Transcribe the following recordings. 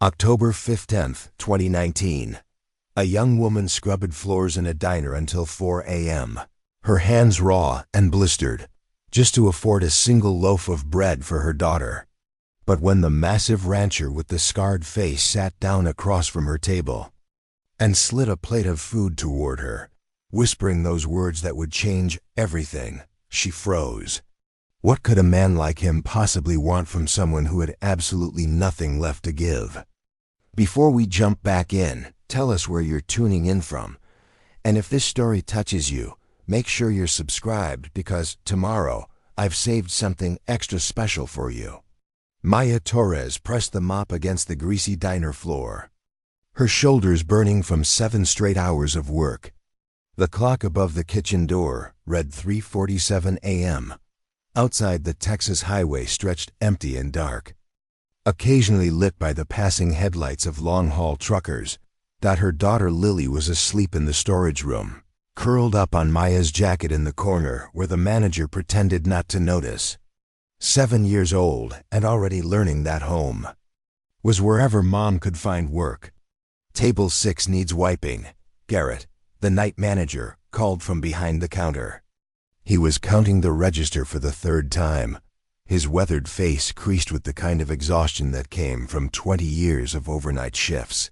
October 15th, 2019. A young woman scrubbed floors in a diner until 4 a.m., her hands raw and blistered, just to afford a single loaf of bread for her daughter. But when the massive rancher with the scarred face sat down across from her table and slid a plate of food toward her, whispering those words that would change everything, she froze. What could a man like him possibly want from someone who had absolutely nothing left to give? Before we jump back in, tell us where you're tuning in from. And if this story touches you, make sure you're subscribed because tomorrow I've saved something extra special for you. Maya Torres pressed the mop against the greasy diner floor, her shoulders burning from 7 straight hours of work. The clock above the kitchen door read 3:47 a.m. Outside, the Texas highway stretched empty and dark, occasionally lit by the passing headlights of long-haul truckers. Her daughter Lily was asleep in the storage room, curled up on Maya's jacket in the corner where the manager pretended not to notice. 7 years old and already learning that home was wherever mom could find work. Table 6 needs wiping, Garrett, the night manager, called from behind the counter. He was counting the register for the 3rd time, his weathered face creased with the kind of exhaustion that came from 20 years of overnight shifts.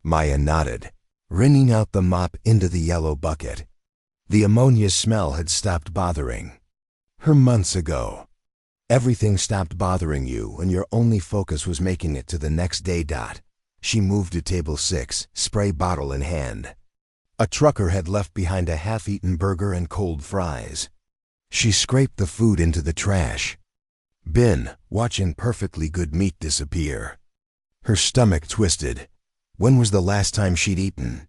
Maya nodded, wringing out the mop into the yellow bucket. The ammonia smell had stopped bothering her months ago. Everything stopped bothering you when your only focus was making it to the next day. She moved to table 6, spray bottle in hand. A trucker had left behind a half-eaten burger and cold fries. She scraped the food into the trash bin, watching perfectly good meat disappear. Her stomach twisted. When was the last time she'd eaten?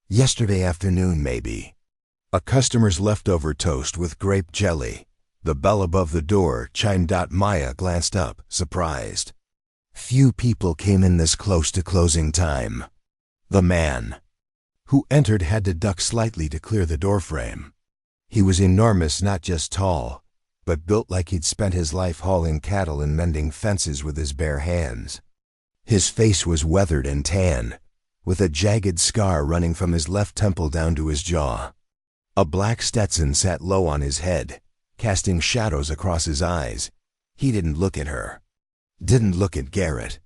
Yesterday afternoon, maybe. A customer's leftover toast with grape jelly. The bell above the door chimed. Maya glanced up, surprised. Few people came in this close to closing time. The man who entered had to duck slightly to clear the doorframe. He was enormous, not just tall, but built like he'd spent his life hauling cattle and mending fences with his bare hands. His face was weathered and tan, with a jagged scar running from his left temple down to his jaw. A black Stetson sat low on his head, casting shadows across his eyes. He didn't look at her, didn't look at Garrett,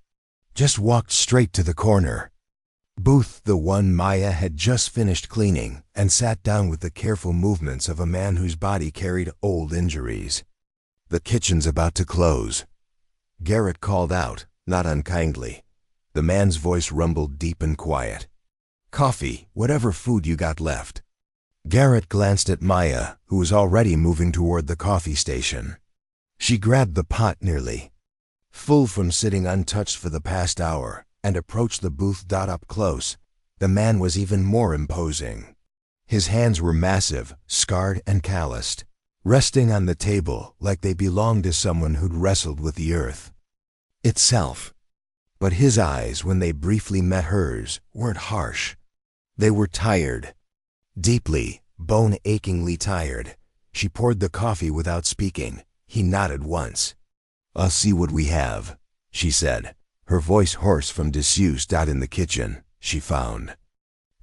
just walked straight to the corner booth, the one Maya had just finished cleaning, and sat down with the careful movements of a man whose body carried old injuries. The kitchen's about to close, Garrett called out, not unkindly. The man's voice rumbled deep and quiet. Coffee, whatever food you got left. Garrett glanced at Maya, who was already moving toward the coffee station. She grabbed the pot nearly full from sitting untouched for the past hour, and approached the booth. Up close, the man was even more imposing. His hands were massive, scarred and calloused, resting on the table like they belonged to someone who'd wrestled with the earth itself. But his eyes, when they briefly met hers, weren't harsh. They were tired, deeply, bone-achingly tired. She poured the coffee without speaking. He nodded once. I'll see what we have, she said, her voice hoarse from disuse. In the kitchen, she found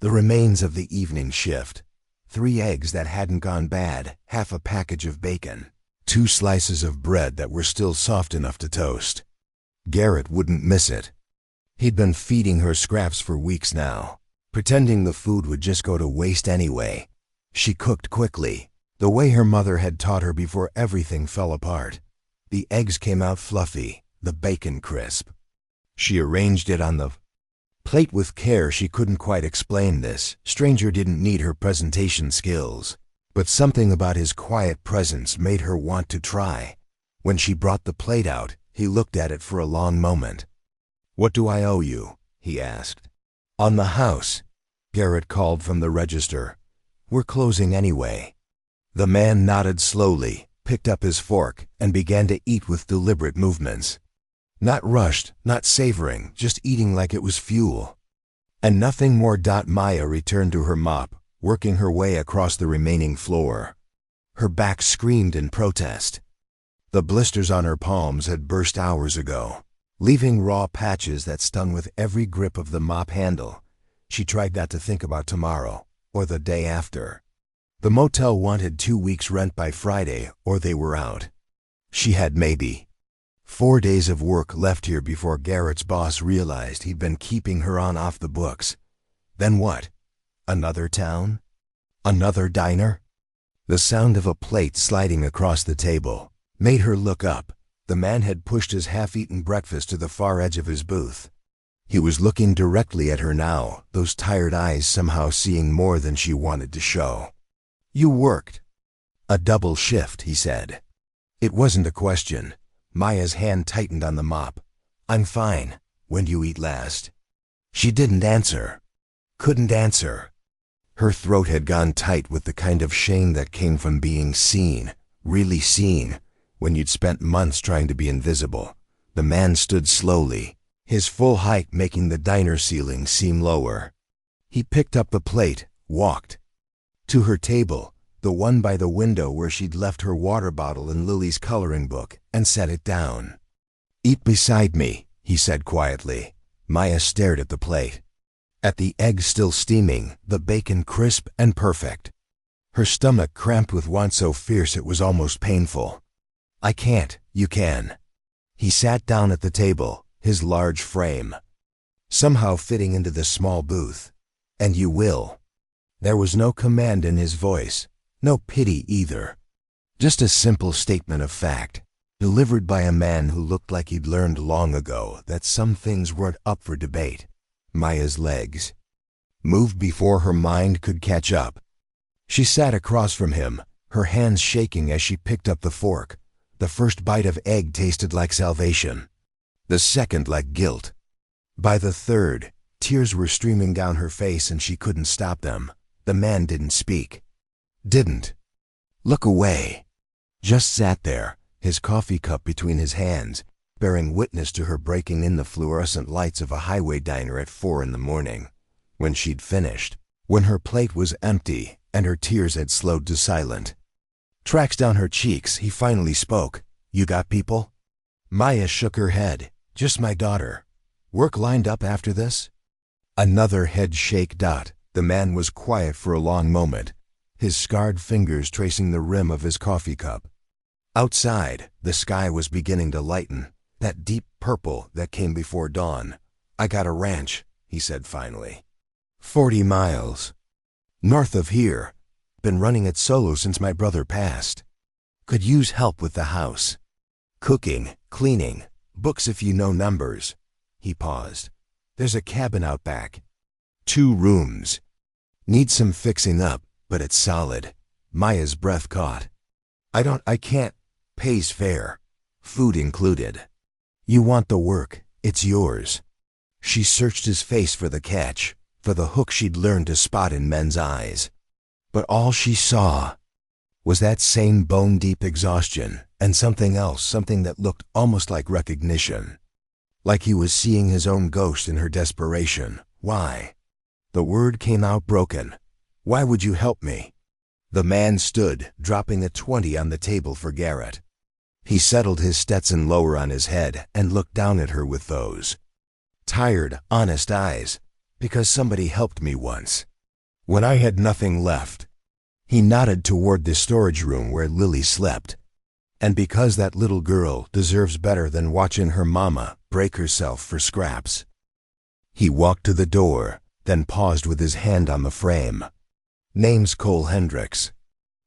the remains of the evening shift. 3 eggs that hadn't gone bad, half a package of bacon, 2 slices of bread that were still soft enough to toast. Garrett wouldn't miss it. He'd been feeding her scraps for weeks now, pretending the food would just go to waste anyway. She cooked quickly, the way her mother had taught her before everything fell apart. The eggs came out fluffy, the bacon crisp. She arranged it on the plate with care. She couldn't quite explain this. Stranger didn't need her presentation skills, but something about his quiet presence made her want to try. When she brought the plate out, he looked at it for a long moment. What do I owe you? He asked. On the house, Garrett called from the register. We're closing anyway. The man nodded slowly, picked up his fork, and began to eat with deliberate movements. Not rushed, not savoring, just eating like it was fuel. And nothing more. Maya returned to her mop, working her way across the remaining floor. Her back screamed in protest. The blisters on her palms had burst hours ago. leaving raw patches that stung with every grip of the mop handle. She tried not to think about tomorrow or the day after. The motel wanted 2 weeks' rent by Friday or they were out. She had maybe 4 days of work left here before Garrett's boss realized he'd been keeping her on off the books. Then what? Another town? Another diner? The sound of a plate sliding across the table made her look up. The man had pushed his half-eaten breakfast to the far edge of his booth. He was looking directly at her now, those tired eyes somehow seeing more than she wanted to show. "You worked." "A double shift," he said. It wasn't a question. Maya's hand tightened on the mop. "I'm fine. When do you eat last?" She didn't answer. Couldn't answer. Her throat had gone tight with the kind of shame that came from being seen, really seen, when you'd spent months trying to be invisible. The man stood slowly, his full height making the diner ceiling seem lower. He picked up the plate, walked to her table, the one by the window where she'd left her water bottle and Lily's coloring book, and set it down. "Eat beside me," he said quietly. Maya stared at the plate, at the eggs still steaming, the bacon crisp and perfect. Her stomach cramped with want so fierce it was almost painful. "I can't, you can." He sat down at the table, his large frame somehow fitting into the small booth. "And you will." There was no command in his voice, no pity either. Just a simple statement of fact, delivered by a man who looked like he'd learned long ago that some things weren't up for debate. Maya's legs moved before her mind could catch up. She sat across from him, her hands shaking as she picked up the fork. The first bite of egg tasted like salvation, the second like guilt. By the third, tears were streaming down her face and she couldn't stop them. The man didn't speak. Didn't look away. Just sat there, his coffee cup between his hands, bearing witness to her breaking in the fluorescent lights of a highway diner at 4 in the morning. When she'd finished, when her plate was empty and her tears had slowed to silent tracks down her cheeks, he finally spoke. "You got people?" Maya shook her head. "Just my daughter." "Work lined up after this?" Another head shake. The man was quiet for a long moment, his scarred fingers tracing the rim of his coffee cup. Outside, the sky was beginning to lighten, that deep purple that came before dawn. "I got a ranch," he said finally. 40 miles north of here. Been running it solo since my brother passed. Could use help with the house. Cooking, cleaning, books if you know numbers." He paused. "There's a cabin out back. 2 rooms. Needs some fixing up, but it's solid." Maya's breath caught. I can't. Pays fair. Food included." "You want the work. It's yours." She searched his face for the catch, for the hook she'd learned to spot in men's eyes. But all she saw was that same bone-deep exhaustion and something else, something that looked almost like recognition. Like he was seeing his own ghost in her desperation. "Why?" The word came out broken. "Why would you help me?" The man stood, dropping a 20 on the table for Garrett. He settled his Stetson lower on his head and looked down at her with those tired, honest eyes. "Because somebody helped me once. When I had nothing left." He nodded toward the storage room where Lily slept. "And because that little girl deserves better than watching her mama break herself for scraps." He walked to the door, then paused with his hand on the frame. "Name's Cole Hendricks.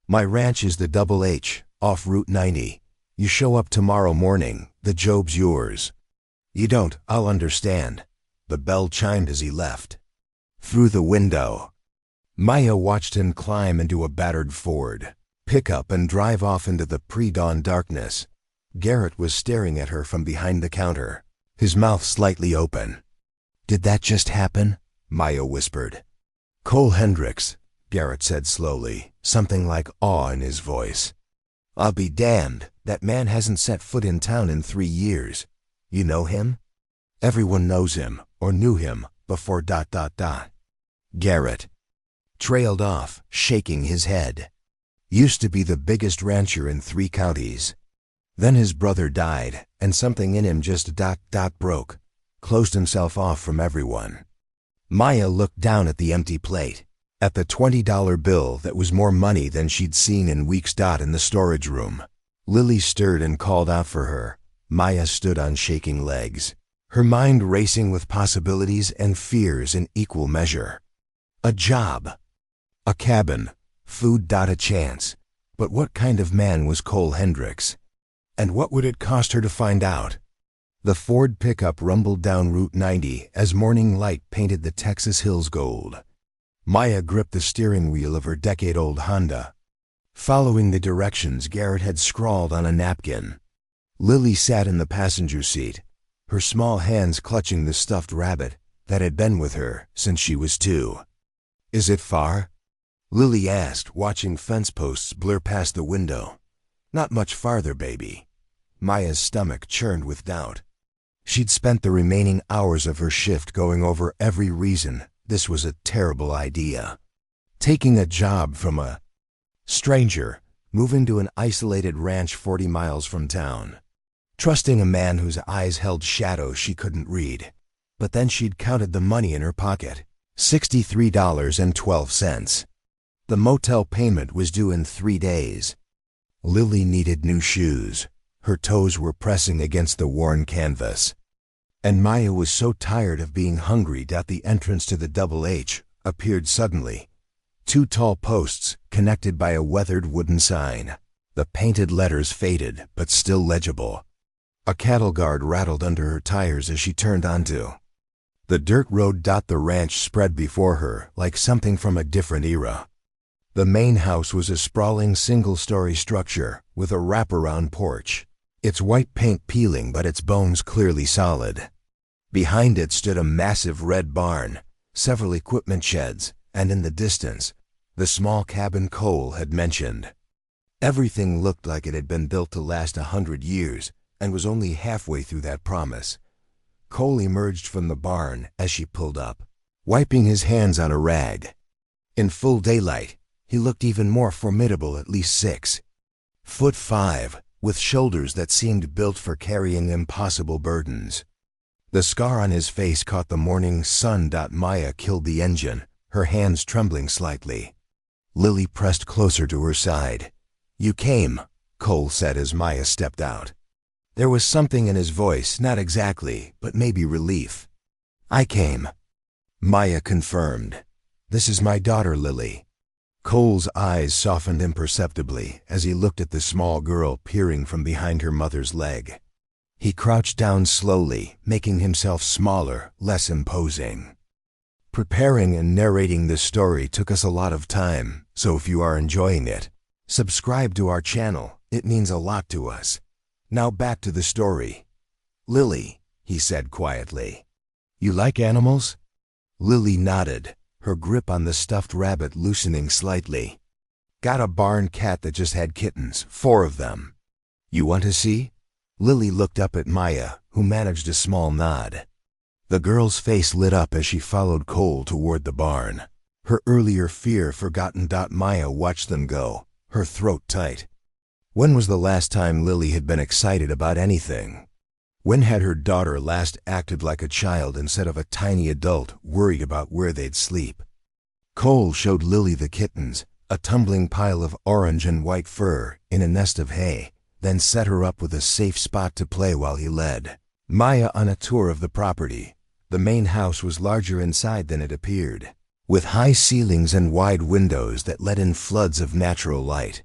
My ranch is the Double H, off Route 90. You show up tomorrow morning, the job's yours. You don't, I'll understand." The bell chimed as he left. Through the window, Maya watched him climb into a battered Ford, pick up and drive off into the pre-dawn darkness. Garrett was staring at her from behind the counter, his mouth slightly open. "Did that just happen?" Maya whispered. "Cole Hendricks," Garrett said slowly, something like awe in his voice. "I'll be damned, that man hasn't set foot in town in 3 years. You know him?" "Everyone knows him, or knew him, before ... Garrett trailed off, shaking his head. "Used to be the biggest rancher in 3 counties. Then his brother died, and something in him just broke, closed himself off from everyone. Maya looked down at the empty plate, at the $20 bill that was more money than she'd seen in weeks. In the storage room, Lily stirred and called out for her. Maya stood on shaking legs, her mind racing with possibilities and fears in equal measure. A job, a cabin, food. A chance. But what kind of man was Cole Hendricks? And what would it cost her to find out? The Ford pickup rumbled down Route 90 as morning light painted the Texas hills gold. Maya gripped the steering wheel of her decade-old Honda, following the directions Garrett had scrawled on a napkin. Lily sat in the passenger seat, her small hands clutching the stuffed rabbit that had been with her since she was 2. "Is it far?" Lily asked, watching fence posts blur past the window. "Not much farther, baby." Maya's stomach churned with doubt. She'd spent the remaining hours of her shift going over every reason this was a terrible idea. Taking a job from a stranger, moving to an isolated ranch 40 miles from town. Trusting a man whose eyes held shadows she couldn't read. But then she'd counted the money in her pocket. $63.12. The motel payment was due in 3 days. Lily needed new shoes. Her toes were pressing against the worn canvas. And Maya was so tired of being hungry that the entrance to the Double H appeared suddenly. 2 tall posts connected by a weathered wooden sign. The painted letters faded but still legible. A cattle guard rattled under her tires as she turned onto the dirt road. The ranch spread before her like something from a different era. The main house was a sprawling single-story structure with a wraparound porch, its white paint peeling but its bones clearly solid. Behind it stood a massive red barn, several equipment sheds, and in the distance, the small cabin Cole had mentioned. Everything looked like it had been built to last 100 years and was only halfway through that promise. Cole emerged from the barn as she pulled up, wiping his hands on a rag. In full daylight, he looked even more formidable, at least 6'5", with shoulders that seemed built for carrying impossible burdens. The scar on his face caught the morning sun. Maya killed the engine, her hands trembling slightly. Lily pressed closer to her side. "You came," Cole said as Maya stepped out. There was something in his voice, not exactly, but maybe relief. "I came," Maya confirmed. "This is my daughter, Lily." Cole's eyes softened imperceptibly as he looked at the small girl peering from behind her mother's leg. He crouched down slowly, making himself smaller, less imposing. Preparing and narrating this story took us a lot of time, so if you are enjoying it, subscribe to our channel. It means a lot to us. Now back to the story. "Lily," he said quietly, "you like animals?" Lily nodded, her grip on the stuffed rabbit loosening slightly. "Got a barn cat that just had kittens, 4 of them. You want to see?" Lily looked up at Maya, who managed a small nod. The girl's face lit up as she followed Cole toward the barn. Her earlier fear forgotten. Maya watched them go, her throat tight. When was the last time Lily had been excited about anything? When had her daughter last acted like a child instead of a tiny adult worried about where they'd sleep? Cole showed Lily the kittens, a tumbling pile of orange and white fur in a nest of hay, then set her up with a safe spot to play while he led Maya on a tour of the property. The main house was larger inside than it appeared, with high ceilings and wide windows that let in floods of natural light.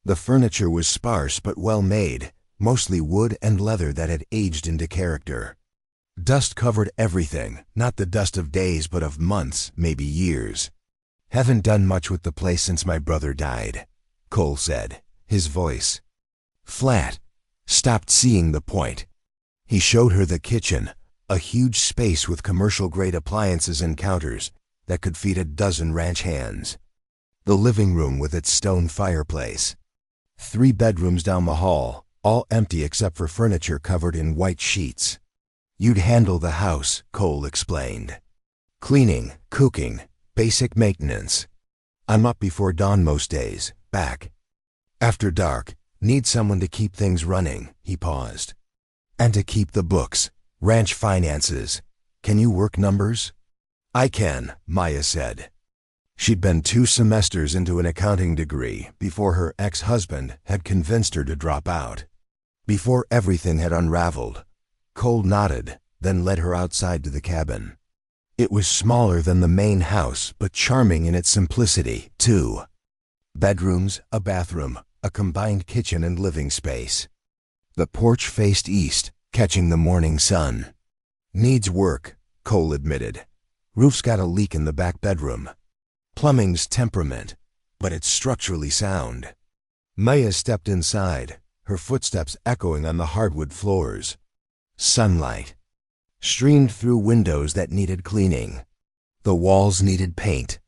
The furniture was sparse but well made, mostly wood and leather that had aged into character. Dust covered everything, not the dust of days but of months, maybe years. "Haven't done much with the place since my brother died," Cole said, his voice flat. Stopped seeing the point. He showed her the kitchen, a huge space with commercial-grade appliances and counters that could feed a dozen ranch hands. The living room with its stone fireplace. 3 bedrooms down the hall, all empty except for furniture covered in white sheets. "You'd handle the house," Cole explained. "Cleaning, cooking, basic maintenance. I'm up before dawn most days, back after dark, Need someone to keep things running, he paused. And to keep the books, ranch finances. Can you work numbers? I can, Maya said. She'd been 2 semesters into an accounting degree before her ex-husband had convinced her to drop out. Before everything had unraveled, Cole nodded, then led her outside to the cabin. It was smaller than the main house, but charming in its simplicity, too. Bedrooms, a bathroom, a combined kitchen and living space. The porch faced east, catching the morning sun. Needs work, Cole admitted. Roof's got a leak in the back bedroom. Plumbing's temperament, but it's structurally sound. Maya stepped inside, her footsteps echoing on the hardwood floors. Sunlight streamed through windows that needed cleaning. The walls needed paint.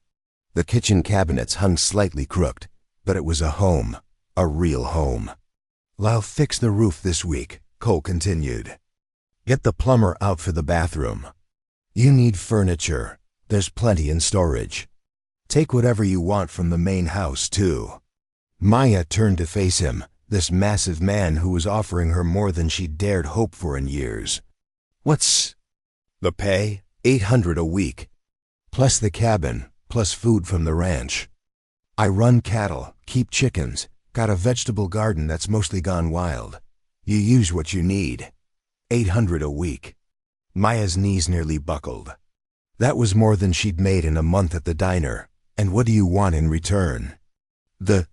The kitchen cabinets hung slightly crooked, but it was a home, a real home. I'll fix the roof this week, Cole continued. Get the plumber out for the bathroom. You need furniture. There's plenty in storage. Take whatever you want from the main house, too. Maya turned to face him, this massive man who was offering her more than she'd dared hope for in years. What's the pay? $800 a week. Plus the cabin, plus food from the ranch. I run cattle, keep chickens, got a vegetable garden that's mostly gone wild. You use what you need. $800 a week. Maya's knees nearly buckled. That was more than she'd made in a month at the diner. And what do you want in return? The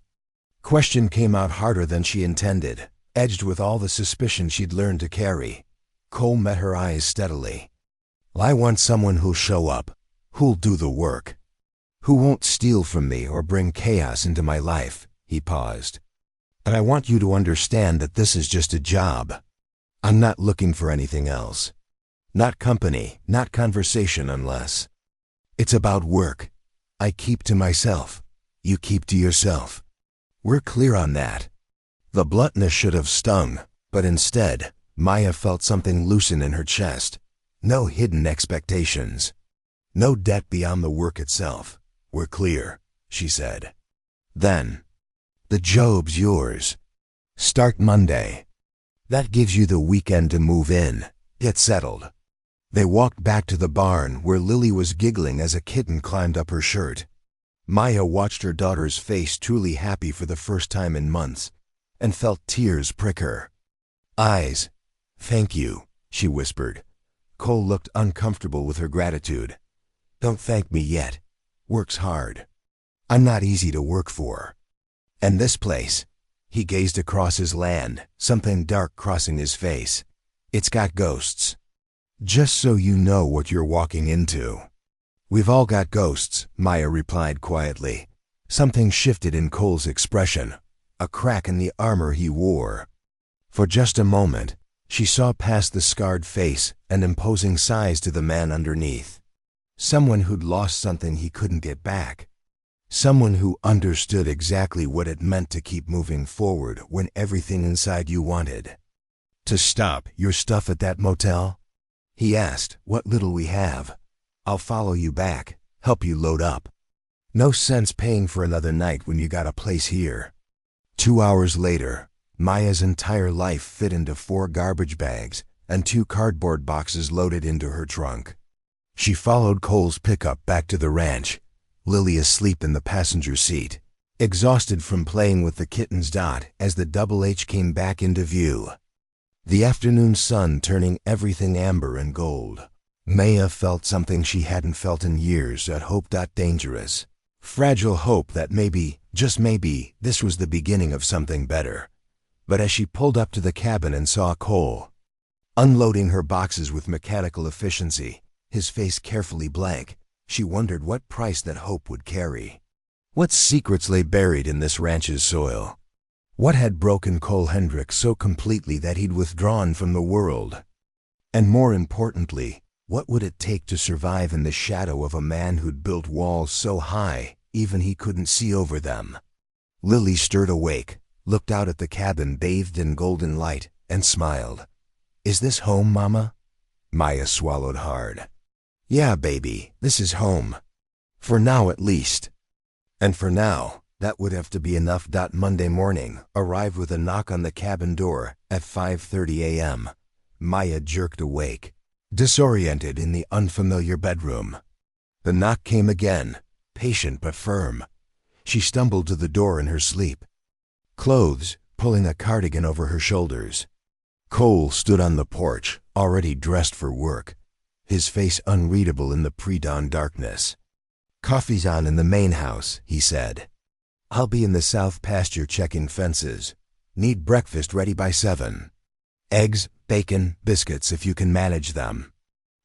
question came out harder than she intended, edged with all the suspicion she'd learned to carry. Cole met her eyes steadily. I want someone who'll show up, who'll do the work, who won't steal from me or bring chaos into my life, he paused. And I want you to understand that this is just a job. I'm not looking for anything else. Not company, not conversation unless. It's about work. I keep to myself. You keep to yourself. We're clear on that. The bluntness should have stung, but instead, Maya felt something loosen in her chest. No hidden expectations. No debt beyond the work itself. We're clear, she said. Then, the job's yours. Start Monday. That gives you the weekend to move in, get settled. They walked back to the barn where Lily was giggling as a kitten climbed up her shirt. Maya watched her daughter's face, truly happy for the first time in months, and felt tears prick her eyes. Thank you, she whispered. Cole looked uncomfortable with her gratitude. Don't thank me yet. Work's hard. I'm not easy to work for. And this place, he gazed across his land, something dark crossing his face. It's got ghosts. Just so you know what you're walking into. We've all got ghosts, Maya replied quietly. Something shifted in Cole's expression, a crack in the armor he wore. For just a moment, she saw past the scarred face and imposing size to the man underneath. Someone who'd lost something he couldn't get back. Someone who understood exactly what it meant to keep moving forward when everything inside you wanted. To stop your stuff at that motel? He asked, what little we have. I'll follow you back, help you load up. No sense paying for another night when you got a place here. 2 hours later, Maya's entire life fit into 4 garbage bags and 2 cardboard boxes loaded into her trunk. She followed Cole's pickup back to the ranch, Lily asleep in the passenger seat, exhausted from playing with the kitten's Dot as the Double H came back into view. The afternoon sun turning everything amber and gold. Maya felt something she hadn't felt in years at hope. Dangerous, fragile hope that maybe, just maybe, this was the beginning of something better. But as she pulled up to the cabin and saw Cole, unloading her boxes with mechanical efficiency, his face carefully blank, she wondered what price that hope would carry. What secrets lay buried in this ranch's soil? What had broken Cole Hendricks so completely that he'd withdrawn from the world? And more importantly, what would it take to survive in the shadow of a man who'd built walls so high, even he couldn't see over them? Lily stirred awake, looked out at the cabin bathed in golden light, and smiled. Is this home, Mama? Maya swallowed hard. Yeah, baby, this is home. For now at least. And for now, That would have to be enough. Monday morning arrived with a knock on the cabin door at 5:30 a.m. Maya jerked awake, disoriented in the unfamiliar bedroom. The knock came again, patient but firm. She stumbled to the door in her sleep. Clothes, pulling a cardigan over her shoulders. Cole stood on the porch, already dressed for work, his face unreadable in the pre-dawn darkness. "Coffee's on in the main house," he said. "I'll be in the south pasture checking fences. Need breakfast ready by 7. Eggs, bacon, biscuits if you can manage them.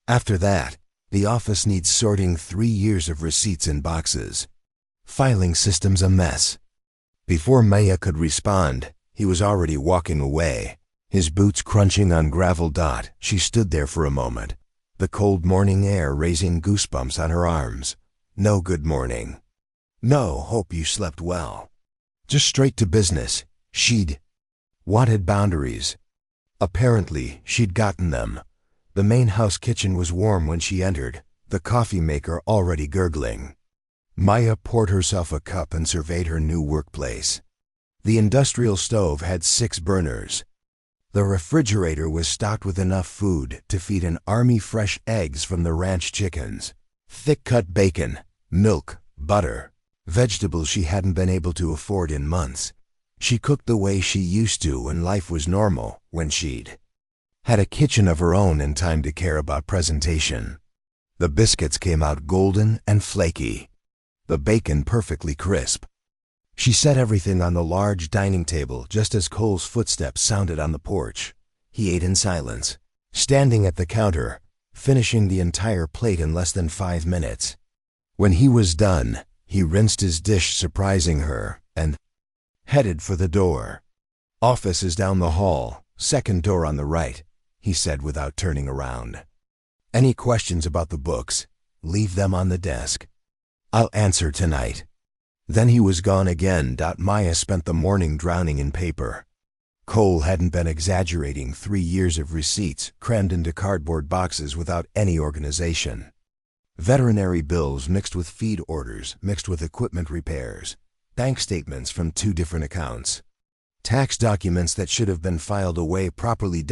After that, the office needs sorting 3 years of receipts in boxes. Filing system's a mess." Before Maya could respond, he was already walking away, his boots crunching on gravel. She stood there for a moment, the cold morning air raising goosebumps on her arms. No good morning. No hope you slept well. Just straight to business. She'd wanted boundaries. Apparently, she'd gotten them. The main house kitchen was warm when she entered, the coffee maker already gurgling. Maya poured herself a cup and surveyed her new workplace. The industrial stove had 6 burners. The refrigerator was stocked with enough food to feed an army fresh eggs from the ranch chickens, thick-cut bacon, milk, butter, vegetables she hadn't been able to afford in months. She cooked the way she used to when life was normal, when she'd had a kitchen of her own and time to care about presentation. The biscuits came out golden and flaky, the bacon perfectly crisp. She set everything on the large dining table just as Cole's footsteps sounded on the porch. He ate in silence, standing at the counter, finishing the entire plate in less than 5 minutes. When he was done, he rinsed his dish, surprising her, and headed for the door. "Office is down the hall, second door on the right," he said without turning around. "Any questions about the books, leave them on the desk. I'll answer tonight." Then he was gone again. Maya spent the morning drowning in paper. Cole hadn't been exaggerating. 3 years of receipts crammed into cardboard boxes without any organization. Veterinary bills mixed with feed orders, mixed with equipment repairs, bank statements from 2 different accounts, tax documents that should have been filed away properly.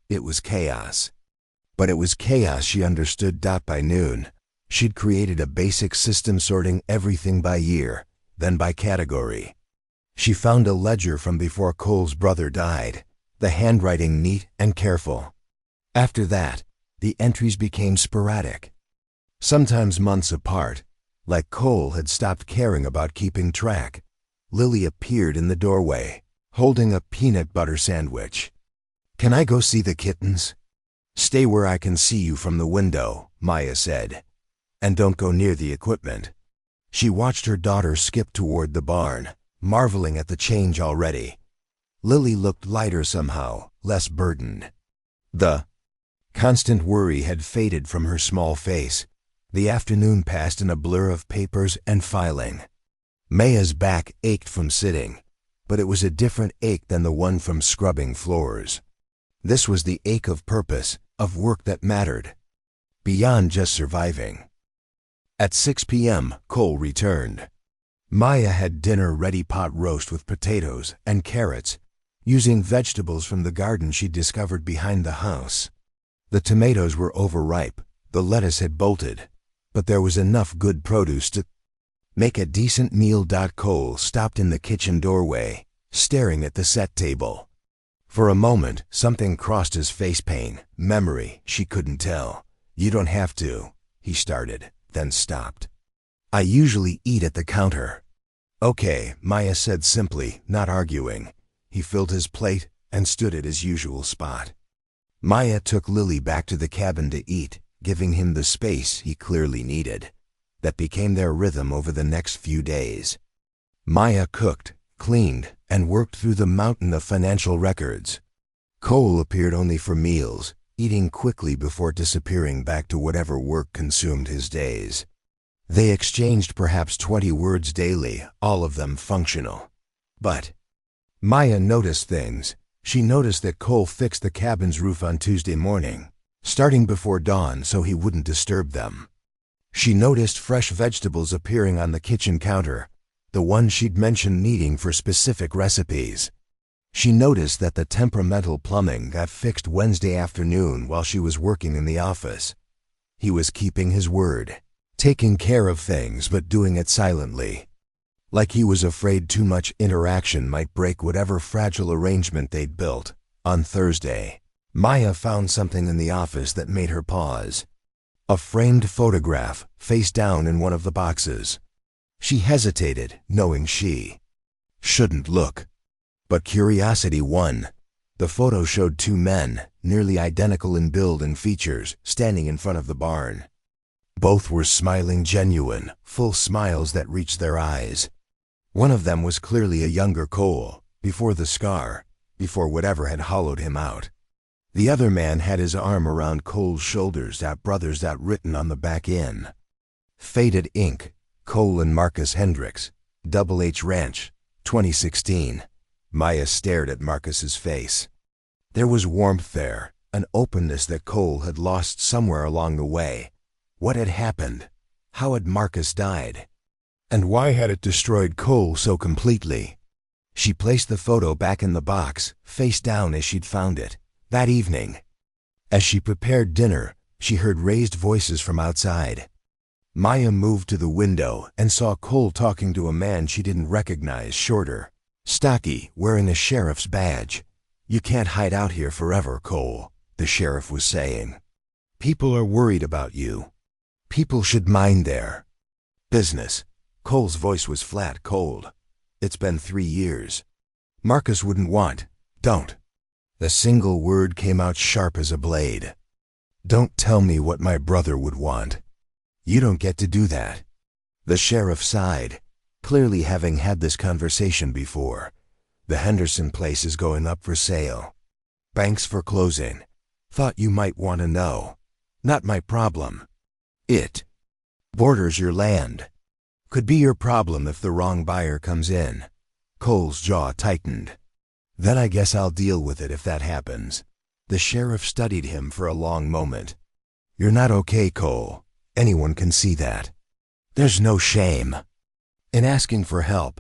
It was chaos. But it was chaos she understood. By noon, she'd created a basic system sorting everything by year, then by category. She found a ledger from before Cole's brother died, the handwriting neat and careful. After that, the entries became sporadic, sometimes months apart. Like Cole had stopped caring about keeping track. Lily appeared in the doorway, holding a peanut butter sandwich. "Can I go see the kittens?" "Stay where I can see you from the window," Maya said. "And don't go near the equipment." She watched her daughter skip toward the barn, marveling at the change already. Lily looked lighter somehow, less burdened. The constant worry had faded from her small face. The afternoon passed in a blur of papers and filing. Maya's back ached from sitting, but it was a different ache than the one from scrubbing floors. This was the ache of purpose, of work that mattered, beyond just surviving. At 6 p.m., Cole returned. Maya had dinner ready: pot roast with potatoes and carrots, using vegetables from the garden she'd discovered behind the house. The tomatoes were overripe, the lettuce had bolted, but there was enough good produce to make a decent meal. Cole stopped in the kitchen doorway, staring at the set table. For a moment, something crossed his face. Pain, memory, she couldn't tell. "You don't have to," he started, then stopped. "I usually eat at the counter." "Okay," Maya said simply, not arguing. He filled his plate and stood at his usual spot. Maya took Lily back to the cabin to eat, giving him the space he clearly needed. That became their rhythm over the next few days. Maya cooked, cleaned, and worked through the mountain of financial records. Cole appeared only for meals, eating quickly before disappearing back to whatever work consumed his days. They exchanged perhaps 20 words daily, all of them functional. But Maya noticed things. She noticed that Cole fixed the cabin's roof on Tuesday morning, starting before dawn so he wouldn't disturb them. She noticed fresh vegetables appearing on the kitchen counter, the one she'd mentioned needing for specific recipes. She noticed that the temperamental plumbing got fixed Wednesday afternoon while she was working in the office. He was keeping his word, taking care of things but doing it silently. Like he was afraid too much interaction might break whatever fragile arrangement they'd built. On Thursday, Maya found something in the office that made her pause. A framed photograph, face down in one of the boxes. She hesitated, knowing she shouldn't look. But curiosity won. The photo showed two men, nearly identical in build and features, standing in front of the barn. Both were smiling genuine, full smiles that reached their eyes. One of them was clearly a younger Cole, before the scar, before whatever had hollowed him out. The other man had his arm around Cole's shoulders, that brothers that written on the back end. Faded ink, Cole and Marcus Hendricks, Double H Ranch, 2016. Maya stared at Marcus's face. There was warmth there, an openness that Cole had lost somewhere along the way. What had happened? How had Marcus died? And why had it destroyed Cole so completely? She placed the photo back in the box, face down as she'd found it, that evening. As she prepared dinner, she heard raised voices from outside. Maya moved to the window and saw Cole talking to a man she didn't recognize, shorter, stocky, wearing a sheriff's badge. "You can't hide out here forever, Cole," the sheriff was saying. "People are worried about you. People should mind their business." Cole's voice was flat, cold. "It's been 3 years. Marcus wouldn't want. Don't." The single word came out sharp as a blade. "Don't tell me what my brother would want. You don't get to do that." The sheriff sighed, clearly having had this conversation before. "The Henderson place is going up for sale. Banks for closing. Thought you might want to know. Not my problem. It borders your land. Could be your problem if the wrong buyer comes in." Cole's jaw tightened. "Then I guess I'll deal with it if that happens." The sheriff studied him for a long moment. "You're not okay, Cole. Anyone can see that. There's no shame in asking for help.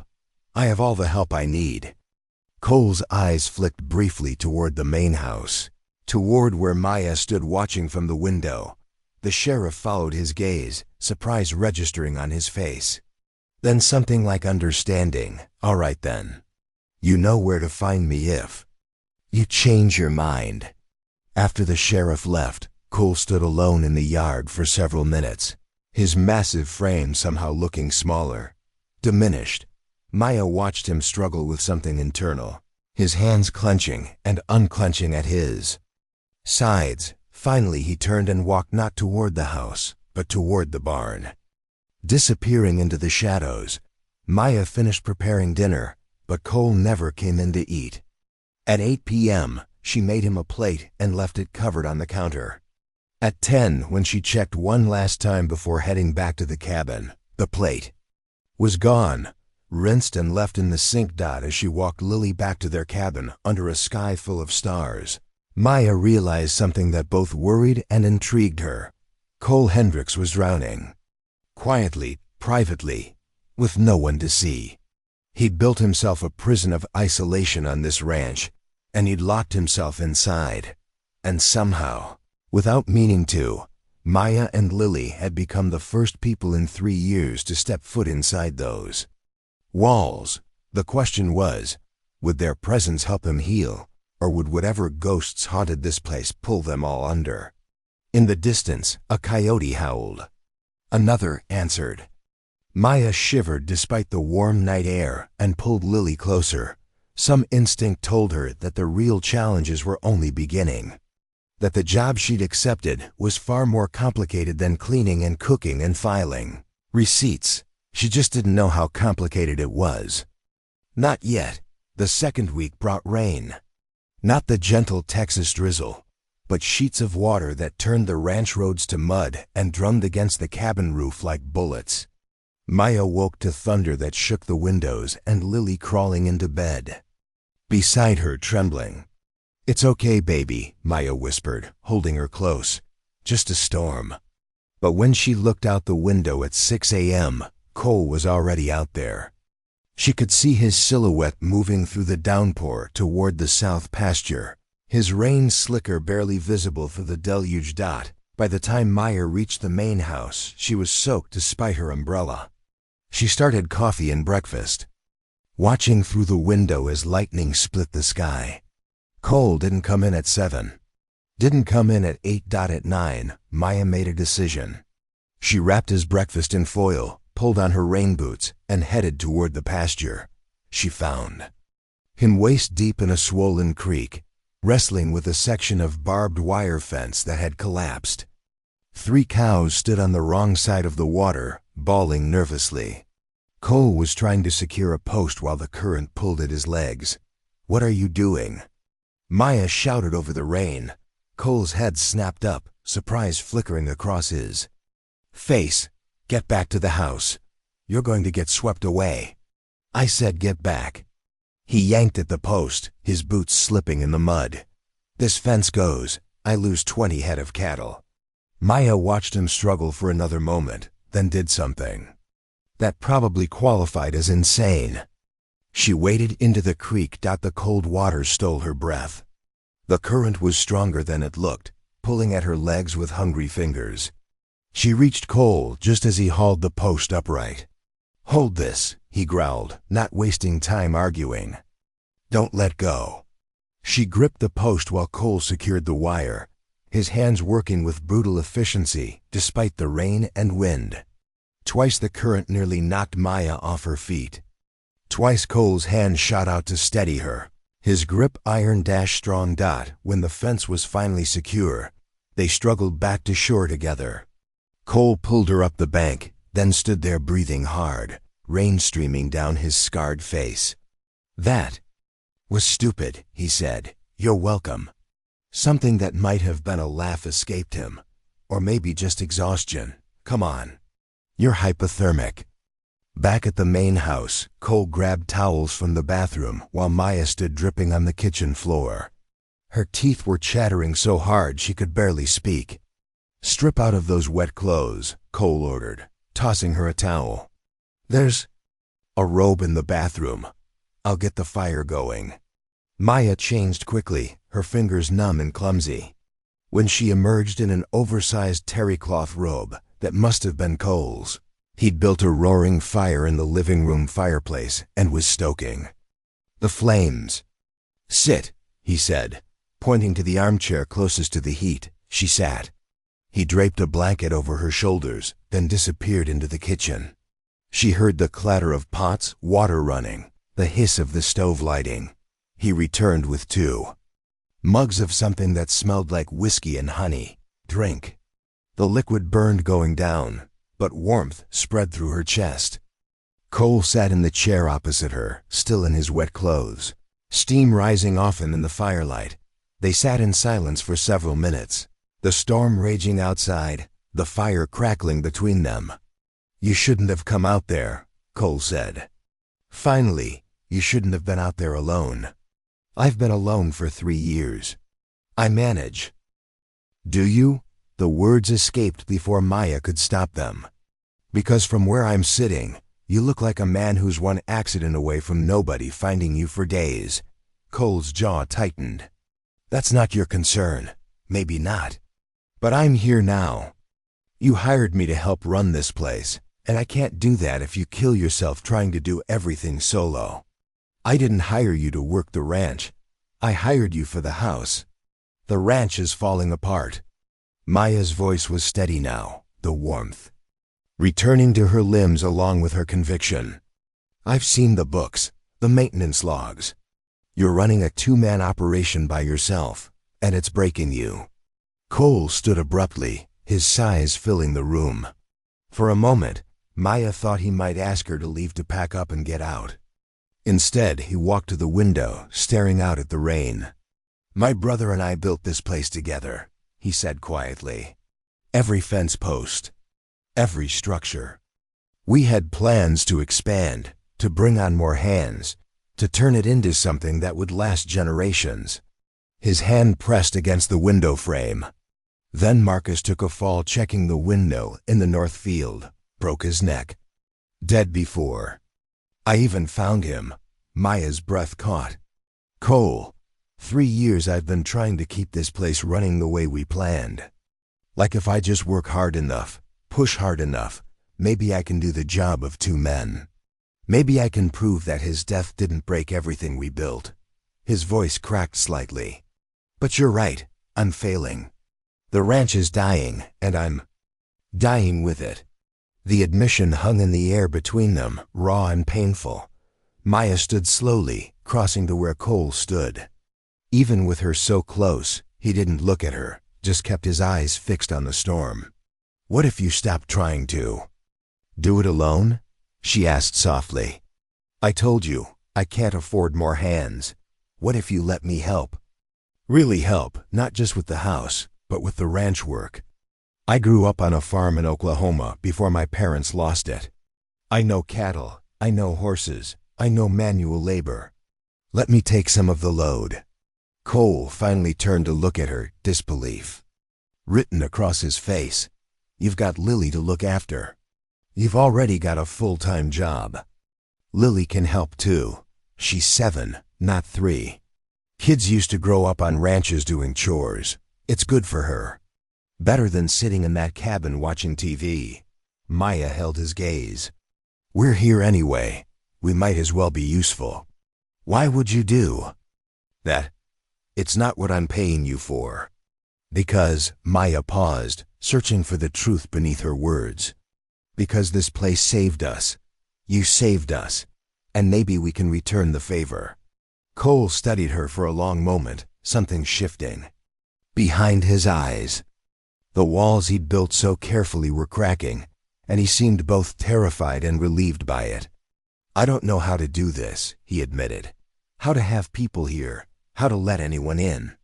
I have all the help I need." Cole's eyes flicked briefly toward the main house, toward where Maya stood watching from the window. The sheriff followed his gaze, surprise registering on his face. Then something like understanding. "All right then. You know where to find me if you change your mind." After the sheriff left, Cole stood alone in the yard for several minutes, his massive frame somehow looking smaller, diminished. Maya watched him struggle with something internal, his hands clenching and unclenching at his sides. Finally he turned and walked not toward the house, but toward the barn. Disappearing into the shadows, Maya finished preparing dinner, but Cole never came in to eat. At 8 p.m., she made him a plate and left it covered on the counter. At 10, when she checked one last time before heading back to the cabin, the plate was gone, rinsed and left in the sink. As she walked Lily back to their cabin under a sky full of stars, Maya realized something that both worried and intrigued her. Cole Hendricks was drowning. Quietly, privately, with no one to see. He'd built himself a prison of isolation on this ranch, and he'd locked himself inside. And somehow, without meaning to, Maya and Lily had become the first people in 3 years to step foot inside those walls. The question was, would their presence help him heal, or would whatever ghosts haunted this place pull them all under? In the distance, a coyote howled. Another answered. Maya shivered despite the warm night air and pulled Lily closer. Some instinct told her that the real challenges were only beginning, that the job she'd accepted was far more complicated than cleaning and cooking and filing receipts. She just didn't know how complicated it was. Not yet. The second week brought rain. Not the gentle Texas drizzle, but sheets of water that turned the ranch roads to mud and drummed against the cabin roof like bullets. Maya woke to thunder that shook the windows and Lily crawling into bed beside her, trembling. "It's okay, baby," Maya whispered, holding her close. "Just a storm." But when she looked out the window at 6 a.m., Cole was already out there. She could see his silhouette moving through the downpour toward the south pasture, his rain slicker barely visible through the deluge dot. By the time Maya reached the main house, she was soaked despite her umbrella. She started coffee and breakfast, watching through the window as lightning split the sky. Cole didn't come in at 7. Didn't come in at 8. At 9, Maya made a decision. She wrapped his breakfast in foil, pulled on her rain boots, and headed toward the pasture. She found him waist-deep in a swollen creek, wrestling with a section of barbed wire fence that had collapsed. 3 cows stood on the wrong side of the water, bawling nervously. Cole was trying to secure a post while the current pulled at his legs. "What are you doing?" Maya shouted over the rain. Cole's head snapped up, surprise flickering across his face. "Get back to the house. You're going to get swept away." "I said get back." He yanked at the post, his boots slipping in the mud. "This fence goes. I lose 20 head of cattle." Maya watched him struggle for another moment, then did something that probably qualified as insane. She waded into the creek. The cold water stole her breath. The current was stronger than it looked, pulling at her legs with hungry fingers. She reached Cole just as he hauled the post upright. "Hold this," he growled, not wasting time arguing. "Don't let go." She gripped the post while Cole secured the wire, his hands working with brutal efficiency despite the rain and wind. Twice the current nearly knocked Maya off her feet. Twice Cole's hand shot out to steady her, his grip iron-strong. When the fence was finally secure, they struggled back to shore together. Cole pulled her up the bank, then stood there breathing hard, rain streaming down his scarred face. "That was stupid," he said. "You're welcome." Something that might have been a laugh escaped him. Or maybe just exhaustion. "Come on. You're hypothermic." Back at the main house, Cole grabbed towels from the bathroom while Maya stood dripping on the kitchen floor. Her teeth were chattering so hard she could barely speak. "Strip out of those wet clothes," Cole ordered, tossing her a towel. "There's a robe in the bathroom. I'll get the fire going." Maya changed quickly, her fingers numb and clumsy. When she emerged in an oversized terry-cloth robe that must have been Cole's, he'd built a roaring fire in the living room fireplace and was stoking the flames. "Sit," he said, pointing to the armchair closest to the heat. She sat. He draped a blanket over her shoulders, then disappeared into the kitchen. She heard the clatter of pots, water running, the hiss of the stove lighting. He returned with 2 mugs of something that smelled like whiskey and honey. "Drink." The liquid burned going down, but warmth spread through her chest. Cole sat in the chair opposite her, still in his wet clothes, steam rising often in the firelight. They sat in silence for several minutes, the storm raging outside, the fire crackling between them. "You shouldn't have come out there," Cole said. "Finally, you shouldn't have been out there alone." "I've been alone for 3 years. I manage." "Do you?" The words escaped before Maya could stop them. "Because from where I'm sitting, you look like a man who's one accident away from nobody finding you for days." Cole's jaw tightened. "That's not your concern. Maybe not. But I'm here now. You hired me to help run this place, and I can't do that if you kill yourself trying to do everything solo. I didn't hire you to work the ranch. I hired you for the house. The ranch is falling apart." Maya's voice was steady now, the warmth returning to her limbs along with her conviction. "I've seen the books, the maintenance logs. You're running a 2-man operation by yourself, and it's breaking you." Cole stood abruptly, his sighs filling the room. For a moment, Maya thought he might ask her to leave to pack up and get out. Instead, he walked to the window, staring out at the rain. "My brother and I built this place together," he said quietly. "Every fence post, every structure. We had plans to expand, to bring on more hands, to turn it into something that would last generations." His hand pressed against the window frame. Then Marcus took a fall checking the window in the north field, broke his neck. Dead before I even found him. Maya's breath caught. Cole, 3 years I've been trying to keep this place running the way we planned. Like if I just work hard enough, push hard enough, maybe I can do the job of 2 men. Maybe I can prove that his death didn't break everything we built. His voice cracked slightly. But you're right, I'm failing. The ranch is dying, and I'm dying with it. The admission hung in the air between them, raw and painful. Maya stood slowly, crossing to where Cole stood. Even with her so close, he didn't look at her, just kept his eyes fixed on the storm. What if you stopped trying to? Do it alone? She asked softly. I told you, I can't afford more hands. What if you let me help? Really help, not just with the house, but with the ranch work. I grew up on a farm in Oklahoma before my parents lost it. I know cattle, I know horses, I know manual labor. Let me take some of the load. Cole finally turned to look at her, disbelief written across his face. You've got Lily to look after. You've already got a full-time job. Lily can help too. She's 7, not 3. Kids used to grow up on ranches doing chores. It's good for her. Better than sitting in that cabin watching TV. Maya held his gaze. We're here anyway. We might as well be useful. Why would you do that? It's not what I'm paying you for. Because, Maya paused, searching for the truth beneath her words. Because this place saved us. You saved us. And maybe we can return the favor. Cole studied her for a long moment, something shifting behind his eyes. The walls he'd built so carefully were cracking, and he seemed both terrified and relieved by it. I don't know how to do this, he admitted. How to have people here, how to let anyone in.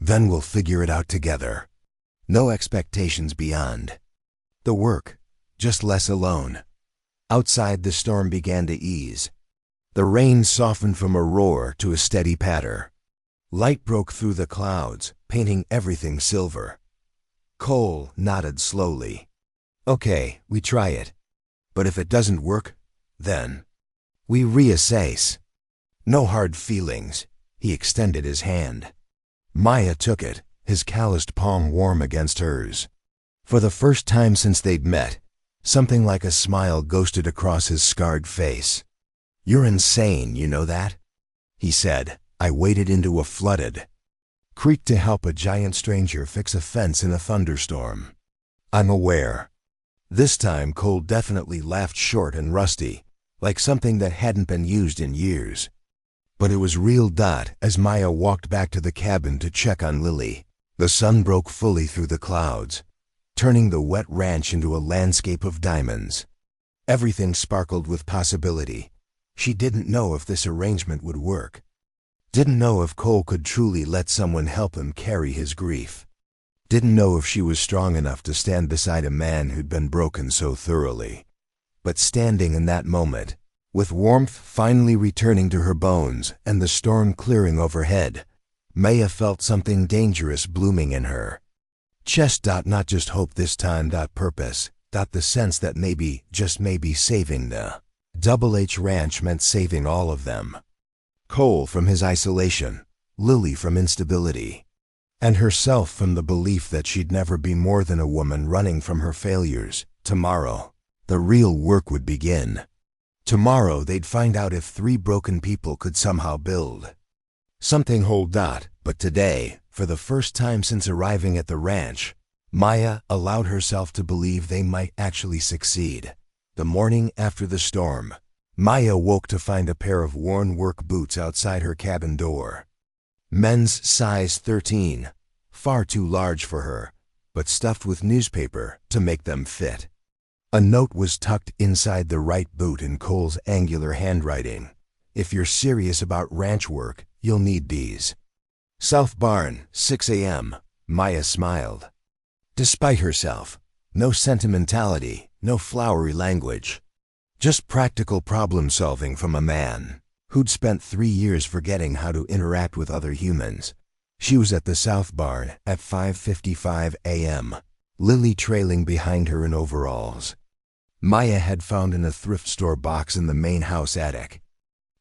Then we'll figure it out together. No expectations beyond the work, just less alone. Outside, the storm began to ease. The rain softened from a roar to a steady patter. Light broke through the clouds, painting everything silver. Cole nodded slowly. Okay, we try it. But if it doesn't work, then we reassess. No hard feelings. He extended his hand. Maya took it, his calloused palm warm against hers. For the first time since they'd met, something like a smile ghosted across his scarred face. You're insane, you know that? He said. I waded into a flooded creek to help a giant stranger fix a fence in a thunderstorm. I'm aware. This time Cole definitely laughed short and rusty, like something that hadn't been used in years. But it was real. As Maya walked back to the cabin to check on Lily, the sun broke fully through the clouds, turning the wet ranch into a landscape of diamonds. Everything sparkled with possibility. She didn't know if this arrangement would work. Didn't know if Cole could truly let someone help him carry his grief. Didn't know if she was strong enough to stand beside a man who'd been broken so thoroughly. But standing in that moment, with warmth finally returning to her bones and the storm clearing overhead, Maya felt something dangerous blooming in her. Chest. Not just hope this time. Purpose. The sense that maybe, just maybe, saving the Double H Ranch meant saving all of them. Cole from his isolation, Lily from instability, and herself from the belief that she'd never be more than a woman running from her failures. Tomorrow, the real work would begin. Tomorrow they'd find out if 3 broken people could somehow build something whole. But today, for the first time since arriving at the ranch, Maya allowed herself to believe they might actually succeed. The morning after the storm, Maya woke to find a pair of worn work boots outside her cabin door. Men's size 13, far too large for her, but stuffed with newspaper to make them fit. A note was tucked inside the right boot in Cole's angular handwriting. If you're serious about ranch work, you'll need these. South Barn, 6 a.m., Maya smiled. Despite herself, no sentimentality, no flowery language. Just practical problem-solving from a man who'd spent 3 years forgetting how to interact with other humans. She was at the South Barn at 5:55 a.m., Lily trailing behind her in overalls. Maya had found in a thrift store box in the main house attic.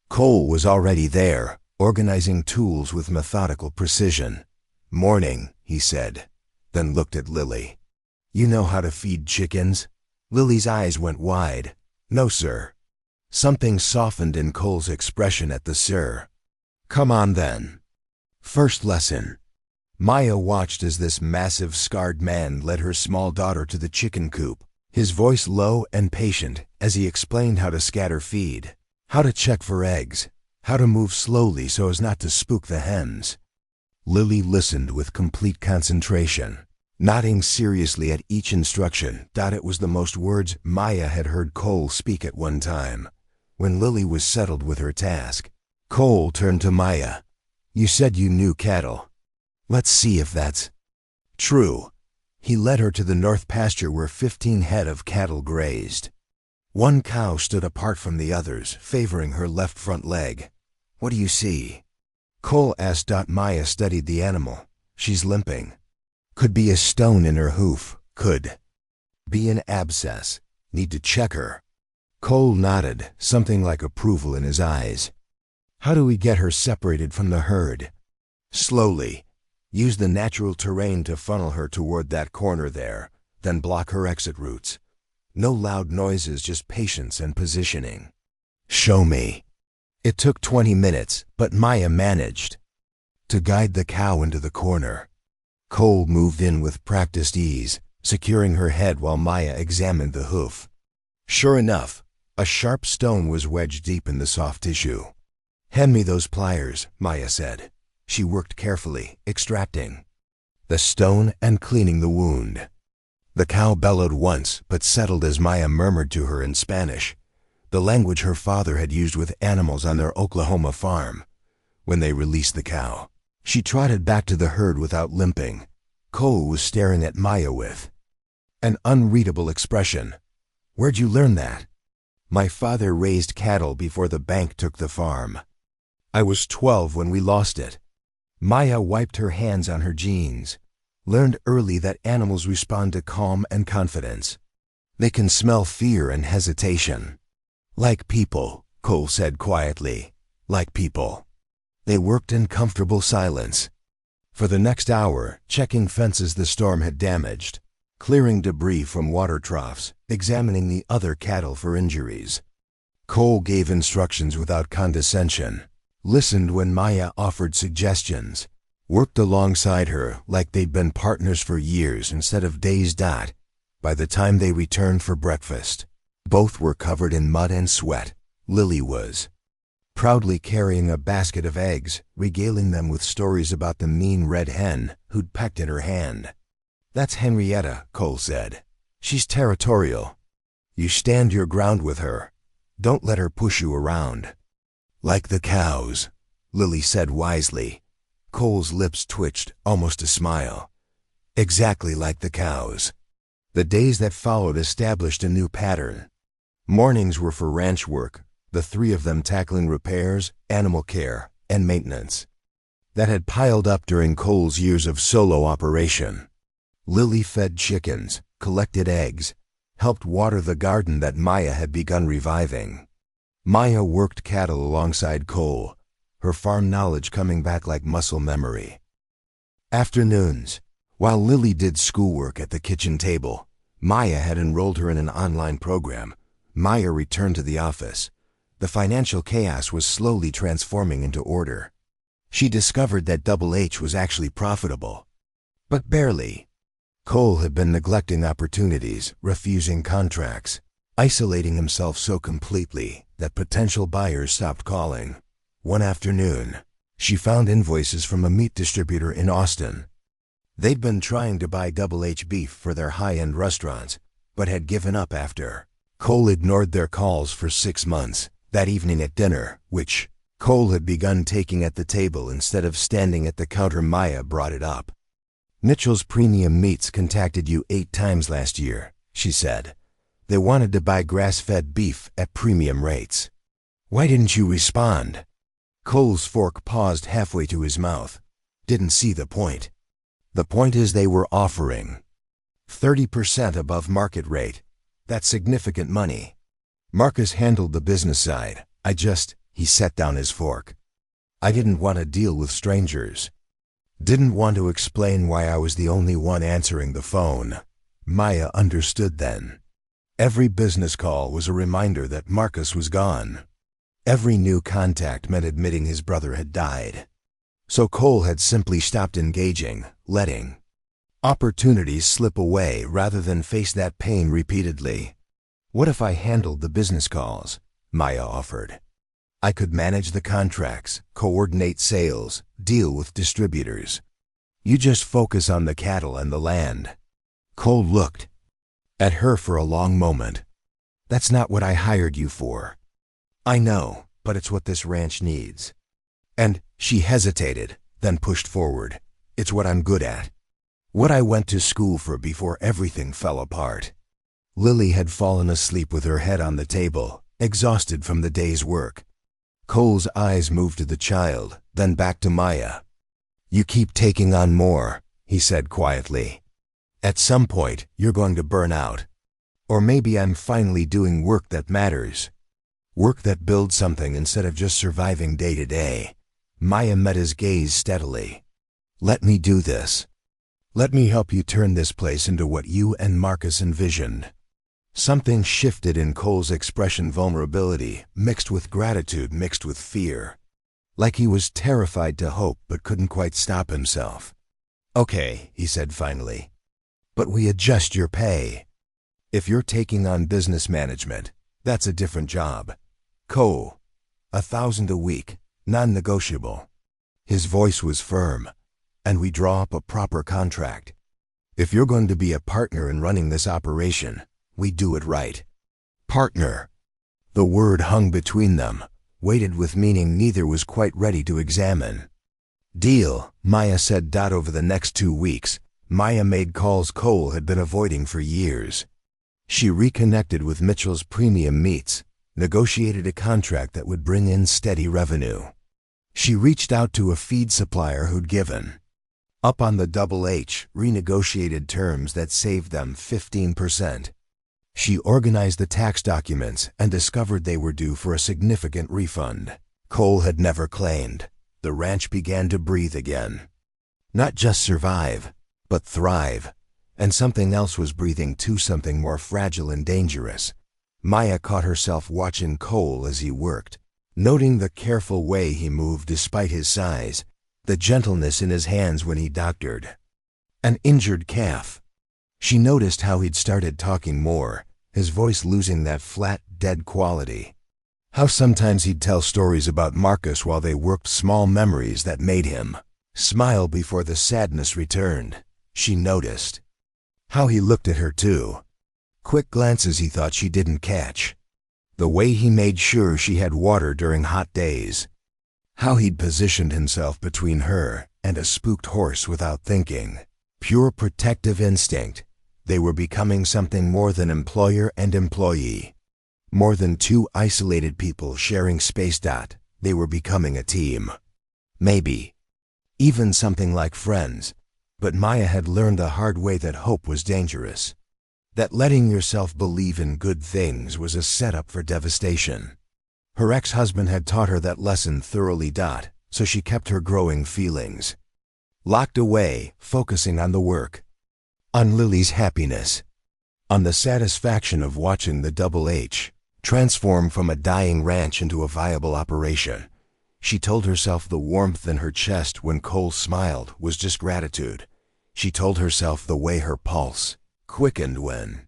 Cole was already there, organizing tools with methodical precision. "Morning," he said, then looked at Lily. "You know how to feed chickens?" Lily's eyes went wide. "No, sir." Something softened in Cole's expression at the "sir." "Come on then." First lesson. Maya watched as this massive, scarred man led her small daughter to the chicken coop, his voice low and patient as he explained how to scatter feed, how to check for eggs, how to move slowly so as not to spook the hens. Lily listened with complete concentration, nodding seriously at each instruction. It was the most words Maya had heard Cole speak at one time. When Lily was settled with her task, Cole turned to Maya. "You said you knew cattle. Let's see if that's true." He led her to the north pasture where 15 head of cattle grazed. One cow stood apart from the others, favoring her left front leg. "What do you see?" Cole asked. Maya studied the animal. "She's limping. Could be a stone in her hoof. Could be an abscess. Need to check her." Cole nodded, something like approval in his eyes. "How do we get her separated from the herd?" "Slowly. Use the natural terrain to funnel her toward that corner there, then block her exit routes. No loud noises, just patience and positioning." "Show me." It took 20 minutes, but Maya managed to guide the cow into the corner. Cole moved in with practiced ease, securing her head while Maya examined the hoof. Sure enough, a sharp stone was wedged deep in the soft tissue. "Hand me those pliers," Maya said. She worked carefully, extracting the stone and cleaning the wound. The cow bellowed once, but settled as Maya murmured to her in Spanish, the language her father had used with animals on their Oklahoma farm. When they released the cow, she trotted back to the herd without limping. Cole was staring at Maya with an unreadable expression. "Where'd you learn that?" "My father raised cattle before the bank took the farm. I was 12 when we lost it." Maya wiped her hands on her jeans. "Learned early that animals respond to calm and confidence. They can smell fear and hesitation." "Like people," Cole said quietly. "Like people." They worked in comfortable silence. For the next hour, checking fences the storm had damaged, clearing debris from water troughs, examining the other cattle for injuries. Cole gave instructions without condescension, listened when Maya offered suggestions, worked alongside her like they'd been partners for years instead of days. By the time they returned for breakfast, both were covered in mud and sweat. Lily was proudly carrying a basket of eggs, regaling them with stories about the mean red hen who'd pecked at her hand. "That's Henrietta," Cole said. "She's territorial. You stand your ground with her. Don't let her push you around." "Like the cows," Lily said wisely. Cole's lips twitched, almost a smile. "Exactly like the cows." The days that followed established a new pattern. Mornings were for ranch work, the three of them tackling repairs, animal care, and maintenance that had piled up during Cole's years of solo operation. Lily fed chickens, collected eggs, helped water the garden that Maya had begun reviving. Maya worked cattle alongside Cole, her farm knowledge coming back like muscle memory. Afternoons, while Lily did schoolwork at the kitchen table, Maya had enrolled her in an online program. Maya returned to the office. The financial chaos was slowly transforming into order. She discovered that Double H was actually profitable. But barely. Cole had been neglecting opportunities, refusing contracts, isolating himself so completely that potential buyers stopped calling. One afternoon, she found invoices from a meat distributor in Austin. They'd been trying to buy Double H beef for their high-end restaurants, but had given up after Cole ignored their calls for 6 months. That evening at dinner, which Cole had begun taking at the table instead of standing at the counter, Maya brought it up. "Mitchell's Premium Meats contacted you 8 times last year," she said. "They wanted to buy grass-fed beef at premium rates. Why didn't you respond?" Cole's fork paused halfway to his mouth. "Didn't see the point." "The point is they were offering 30% above market rate. That's significant money. Marcus handled the business side. He set down his fork. I didn't want to deal with strangers. Didn't want to explain why I was the only one answering the phone. Maya understood then. Every business call was a reminder that Marcus was gone. Every new contact meant admitting his brother had died. So Cole had simply stopped engaging, letting opportunities slip away rather than face that pain repeatedly. What if I handled the business calls? Maya offered. I could manage the contracts, coordinate sales, deal with distributors. You just focus on the cattle and the land. Cole looked at her for a long moment. That's not what I hired you for. I know, but it's what this ranch needs. And she hesitated, then pushed forward. It's what I'm good at. What I went to school for before everything fell apart. Lily had fallen asleep with her head on the table, exhausted from the day's work. Cole's eyes moved to the child, then back to Maya. You keep taking on more, he said quietly. At some point, you're going to burn out. Or maybe I'm finally doing work that matters. Work that builds something instead of just surviving day to day. Maya met his gaze steadily. Let me do this. Let me help you turn this place into what you and Marcus envisioned. Something shifted in Cole's expression, vulnerability, mixed with gratitude, mixed with fear. Like he was terrified to hope but couldn't quite stop himself. Okay, he said finally. But we adjust your pay. If you're taking on business management, that's a different job. Cole, $1,000 a week, non-negotiable. His voice was firm. And we draw up a proper contract. If you're going to be a partner in running this operation, we do it right. Partner. The word hung between them, weighted with meaning neither was quite ready to examine. Deal, Maya said. Over the next 2 weeks, Maya made calls Cole had been avoiding for years. She reconnected with Mitchell's premium meats, negotiated a contract that would bring in steady revenue. She reached out to a feed supplier who'd given up on the Double H, renegotiated terms that saved them 15%. She organized the tax documents and discovered they were due for a significant refund. Cole had never claimed. The ranch began to breathe again. Not just survive, but thrive. And something else was breathing too, something more fragile and dangerous. Maya caught herself watching Cole as he worked, noting the careful way he moved despite his size, the gentleness in his hands when he doctored an injured calf. She noticed how he'd started talking more, his voice losing that flat, dead quality. How sometimes he'd tell stories about Marcus while they worked, small memories that made him smile before the sadness returned. She noticed how he looked at her too. Quick glances he thought she didn't catch. The way he made sure she had water during hot days. How he'd positioned himself between her and a spooked horse without thinking. Pure protective instinct. They were becoming something more than employer and employee. More than two isolated people sharing space. They were becoming a team. Maybe even something like friends. But Maya had learned the hard way that hope was dangerous. That letting yourself believe in good things was a setup for devastation. Her ex-husband had taught her that lesson thoroughly. So she kept her growing feelings locked away, focusing on the work, on Lily's happiness, on the satisfaction of watching the Double H transform from a dying ranch into a viable operation. She told herself the warmth in her chest when Cole smiled was just gratitude. She told herself the way her pulse quickened when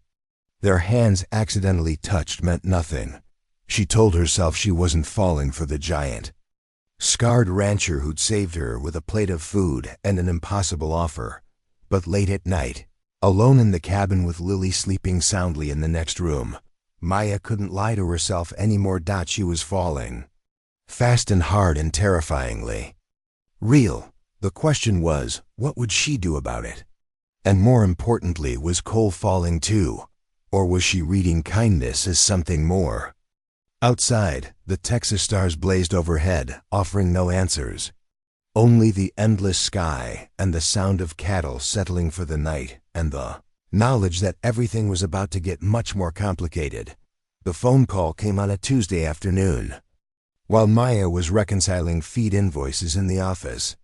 their hands accidentally touched meant nothing. She told herself she wasn't falling for the giant, scarred rancher who'd saved her with a plate of food and an impossible offer. But late at night, alone in the cabin with Lily sleeping soundly in the next room, Maya couldn't lie to herself anymore. She was falling. Fast and hard and terrifyingly real. The question was, what would she do about it? And more importantly, was Cole falling too? Or was she reading kindness as something more? Outside, the Texas stars blazed overhead, offering no answers. Only the endless sky and the sound of cattle settling for the night and the knowledge that everything was about to get much more complicated. The phone call came on a Tuesday afternoon, while Maya was reconciling feed invoices in the office.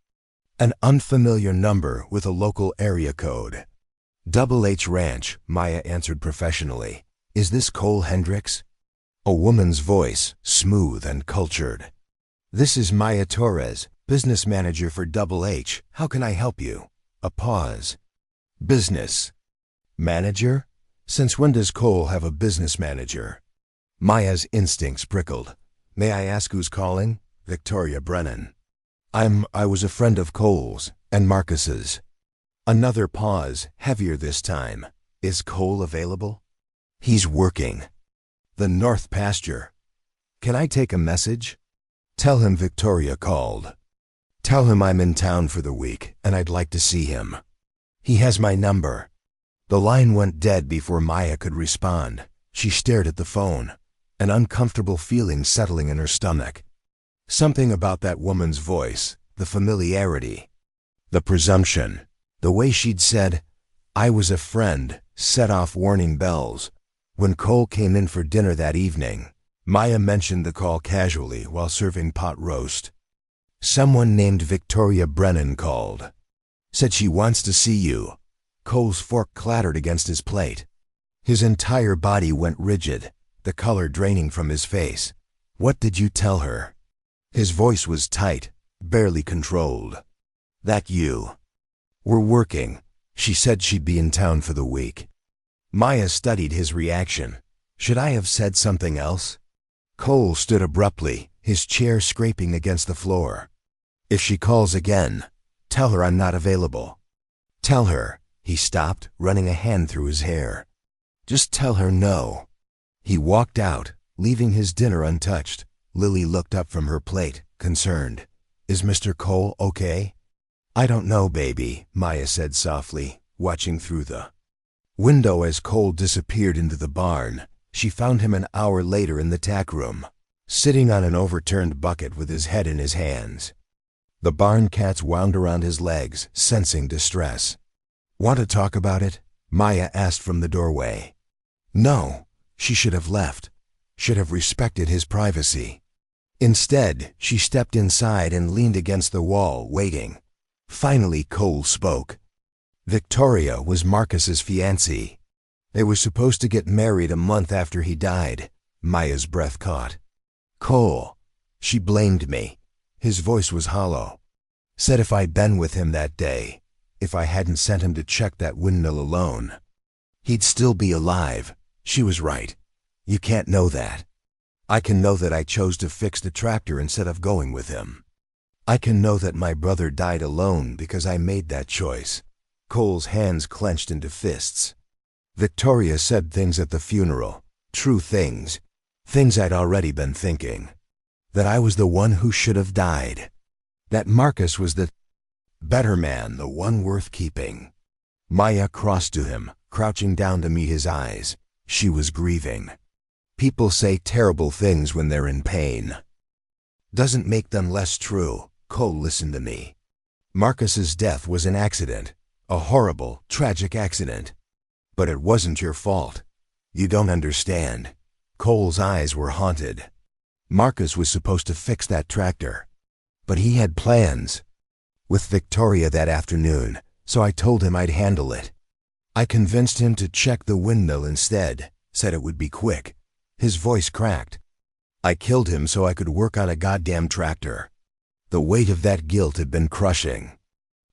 An unfamiliar number with a local area code. Double H Ranch, Maya answered professionally. Is this Cole Hendricks? A woman's voice, smooth and cultured. This is Maya Torres, business manager for Double H. How can I help you? A pause. Business manager? Since when does Cole have a business manager? Maya's instincts prickled. May I ask who's calling? Victoria Brennan. I was a friend of Cole's and Marcus's. Another pause, heavier this time. Is Cole available? He's working. The North Pasture. Can I take a message? Tell him Victoria called. Tell him I'm in town for the week and I'd like to see him. He has my number. The line went dead before Maya could respond. She stared at the phone, an uncomfortable feeling settling in her stomach. Something about that woman's voice, the familiarity, the presumption, the way she'd said, I was a friend, set off warning bells. When Cole came in for dinner that evening, Maya mentioned the call casually while serving pot roast. Someone named Victoria Brennan called. Said she wants to see you. Cole's fork clattered against his plate. His entire body went rigid, the color draining from his face. What did you tell her? His voice was tight, barely controlled. That you. We're working. She said she'd be in town for the week. Maya studied his reaction. Should I have said something else? Cole stood abruptly, his chair scraping against the floor. If she calls again, tell her I'm not available. Tell her. He stopped, running a hand through his hair. Just tell her no. He walked out, leaving his dinner untouched. Lily looked up from her plate, concerned. Is Mr. Cole okay? I don't know, baby, Maya said softly, watching through the window as Cole disappeared into the barn. She found him an hour later in the tack room, sitting on an overturned bucket with his head in his hands. The barn cats wound around his legs, sensing distress. Want to talk about it? Maya asked from the doorway. No, she should have left, should have respected his privacy. Instead, she stepped inside and leaned against the wall, waiting. Finally, Cole spoke. Victoria was Marcus's fiancée. They were supposed to get married a month after he died. Maya's breath caught. Cole. She blamed me. His voice was hollow. Said if I'd been with him that day, if I hadn't sent him to check that windmill alone, he'd still be alive. She was right. You can't know that. I can know that I chose to fix the tractor instead of going with him. I can know that my brother died alone because I made that choice. Cole's hands clenched into fists. Victoria said things at the funeral, true things, things I'd already been thinking. That I was the one who should have died. That Marcus was the better man, the one worth keeping. Maya crossed to him, crouching down to meet his eyes. She was grieving. People say terrible things when they're in pain. Doesn't make them less true. Cole, listen to me. Marcus's death was an accident, a horrible, tragic accident. But it wasn't your fault. You don't understand. Cole's eyes were haunted. Marcus was supposed to fix that tractor. But he had plans with Victoria that afternoon, so I told him I'd handle it. I convinced him to check the windmill instead, said it would be quick. His voice cracked. I killed him so I could work on a goddamn tractor. The weight of that guilt had been crushing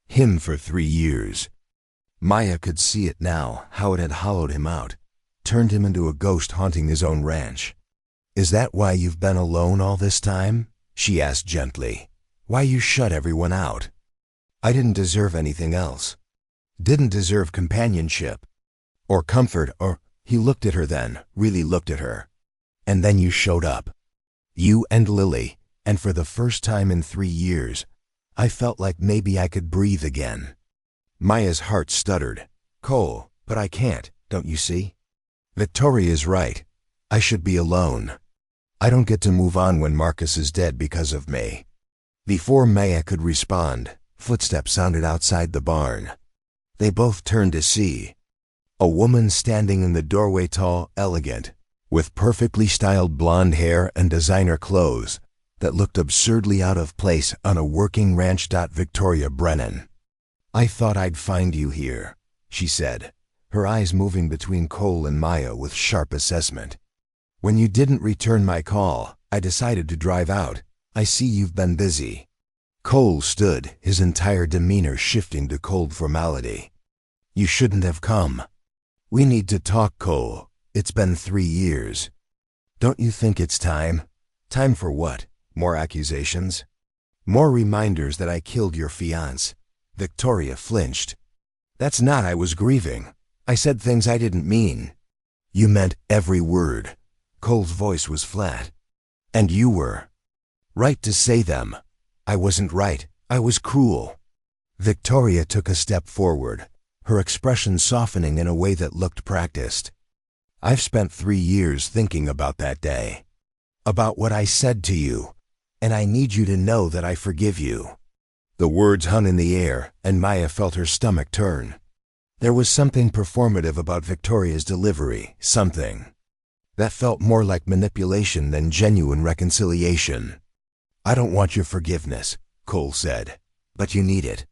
him for 3 years. Maya could see it now, how it had hollowed him out, turned him into a ghost haunting his own ranch. Is that why you've been alone all this time? She asked gently. Why you shut everyone out? I didn't deserve anything else. Didn't deserve companionship or comfort or... He looked at her then, really looked at her. And then you showed up. You and Lily, and for the first time in 3 years, I felt like maybe I could breathe again. Maya's heart stuttered. Cole, but I can't, don't you see? Victoria's right. I should be alone. I don't get to move on when Marcus is dead because of me. Before Maya could respond, footsteps sounded outside the barn. They both turned to see. A woman standing in the doorway, tall, elegant, with perfectly styled blonde hair and designer clothes that looked absurdly out of place on a working ranch. Victoria Brennan. "I thought I'd find you here," she said, her eyes moving between Cole and Maya with sharp assessment. "When you didn't return my call, I decided to drive out. I see you've been busy." Cole stood, his entire demeanor shifting to cold formality. "You shouldn't have come. We need to talk, Cole. It's been 3 years. Don't you think it's time?" "Time for what? More accusations? More reminders that I killed your fiancé?" Victoria flinched. "That's not. I was grieving. I said things I didn't mean." "You meant every word." Cole's voice was flat. "And you were right to say them." "I wasn't right. I was cruel." Victoria took a step forward, her expression softening in a way that looked practiced. "I've spent 3 years thinking about that day, about what I said to you, and I need you to know that I forgive you." The words hung in the air, and Maya felt her stomach turn. There was something performative about Victoria's delivery, something that felt more like manipulation than genuine reconciliation. "I don't want your forgiveness," Cole said, "but you need it.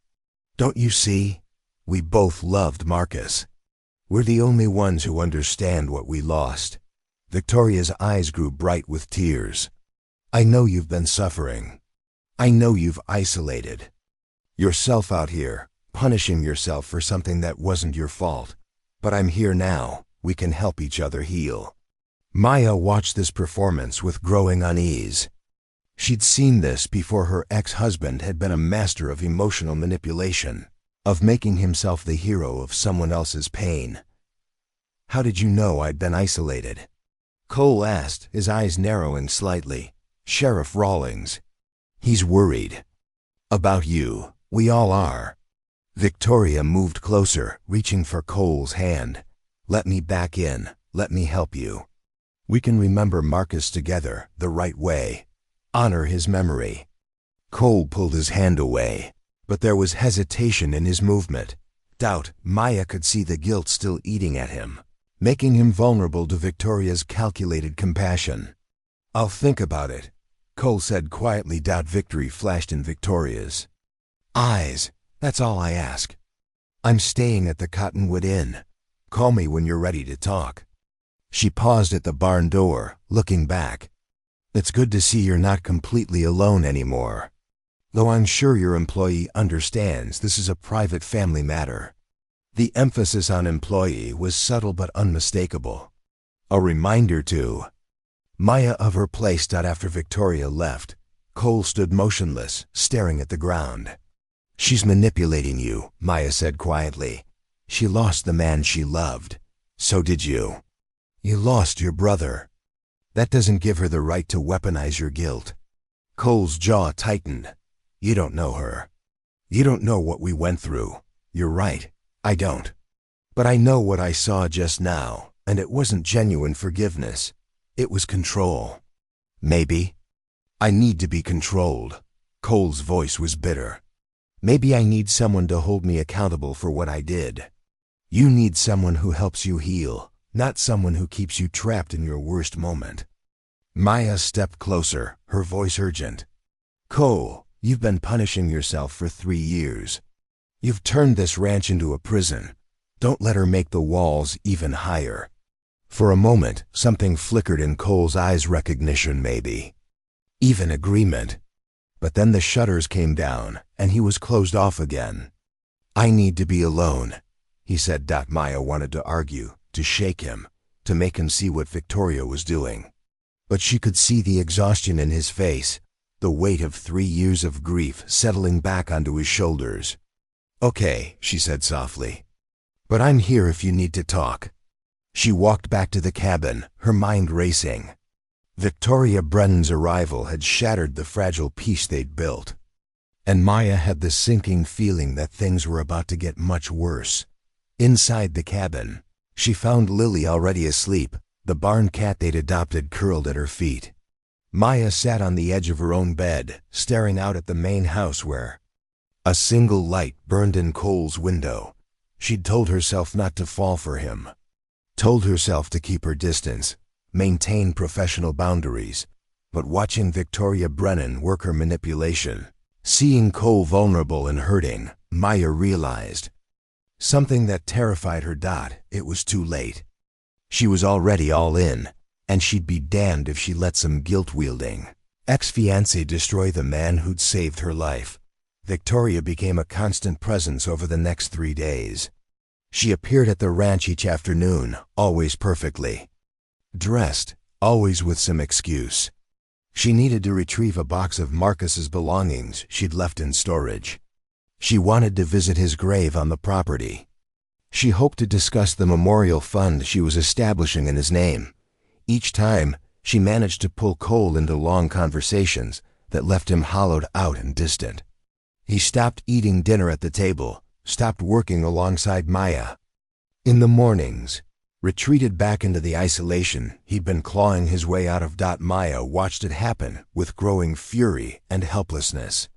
Don't you see? We both loved Marcus. We're the only ones who understand what we lost." Victoria's eyes grew bright with tears. "I know you've been suffering. I know you've isolated yourself out here, punishing yourself for something that wasn't your fault. But I'm here now. We can help each other heal." Maya watched this performance with growing unease. She'd seen this before. Her ex-husband had been a master of emotional manipulation, of making himself the hero of someone else's pain. "How did you know I'd been isolated?" Cole asked, his eyes narrowing slightly. "Sheriff Rawlings. He's worried about you. We all are." Victoria moved closer, reaching for Cole's hand. "Let me back in. Let me help you. We can remember Marcus together, the right way. Honor his memory." Cole pulled his hand away, but there was hesitation in his movement. Doubt. Maya could see the guilt still eating at him, making him vulnerable to Victoria's calculated compassion. "I'll think about it," Cole said quietly. Victory flashed in Victoria's eyes. "That's all I ask. I'm staying at the Cottonwood Inn. Call me when you're ready to talk." She paused at the barn door, looking back. "It's good to see you're not completely alone anymore. Though I'm sure your employee understands this is a private family matter." The emphasis on employee was subtle but unmistakable. A reminder to Maya of her place. After Victoria left, Cole stood motionless, staring at the ground. "She's manipulating you," Maya said quietly. "She lost the man she loved. So did you. You lost your brother. That doesn't give her the right to weaponize your guilt." Cole's jaw tightened. "You don't know her. You don't know what we went through." "You're right. I don't. But I know what I saw just now, and it wasn't genuine forgiveness. It was control. Maybe I need to be controlled." Cole's voice was bitter. "Maybe I need someone to hold me accountable for what I did. You need someone who helps you heal, not someone who keeps you trapped in your worst moment." Maya stepped closer, her voice urgent. "Cole, you've been punishing yourself for 3 years. You've turned this ranch into a prison. Don't let her make the walls even higher." For a moment, something flickered in Cole's eyes. Recognition, maybe. Even agreement. But then the shutters came down, and he was closed off again. "I need to be alone," he said. Maya wanted to argue, to shake him, to make him see what Victoria was doing. But she could see the exhaustion in his face, the weight of 3 years of grief settling back onto his shoulders. "Okay," she said softly. "But I'm here if you need to talk." She walked back to the cabin, her mind racing. Victoria Brennan's arrival had shattered the fragile peace they'd built. And Maya had the sinking feeling that things were about to get much worse. Inside the cabin, she found Lily already asleep, the barn cat they'd adopted curled at her feet. Maya sat on the edge of her own bed, staring out at the main house where a single light burned in Cole's window. She'd told herself not to fall for him. Told herself to keep her distance, maintain professional boundaries. But watching Victoria Brennan work her manipulation, seeing Cole vulnerable and hurting, Maya realized something that terrified her. It was too late. She was already all in, and she'd be damned if she let some guilt-wielding ex-fiancé destroy the man who'd saved her life. Victoria became a constant presence over the next 3 days. She appeared at the ranch each afternoon, always perfectly dressed, always with some excuse. She needed to retrieve a box of Marcus's belongings she'd left in storage. She wanted to visit his grave on the property. She hoped to discuss the memorial fund she was establishing in his name. Each time, she managed to pull Cole into long conversations that left him hollowed out and distant. He stopped eating dinner at the table, stopped working alongside Maya. In the mornings, retreated back into the isolation he'd been clawing his way out of. Maya watched it happen with growing fury and helplessness.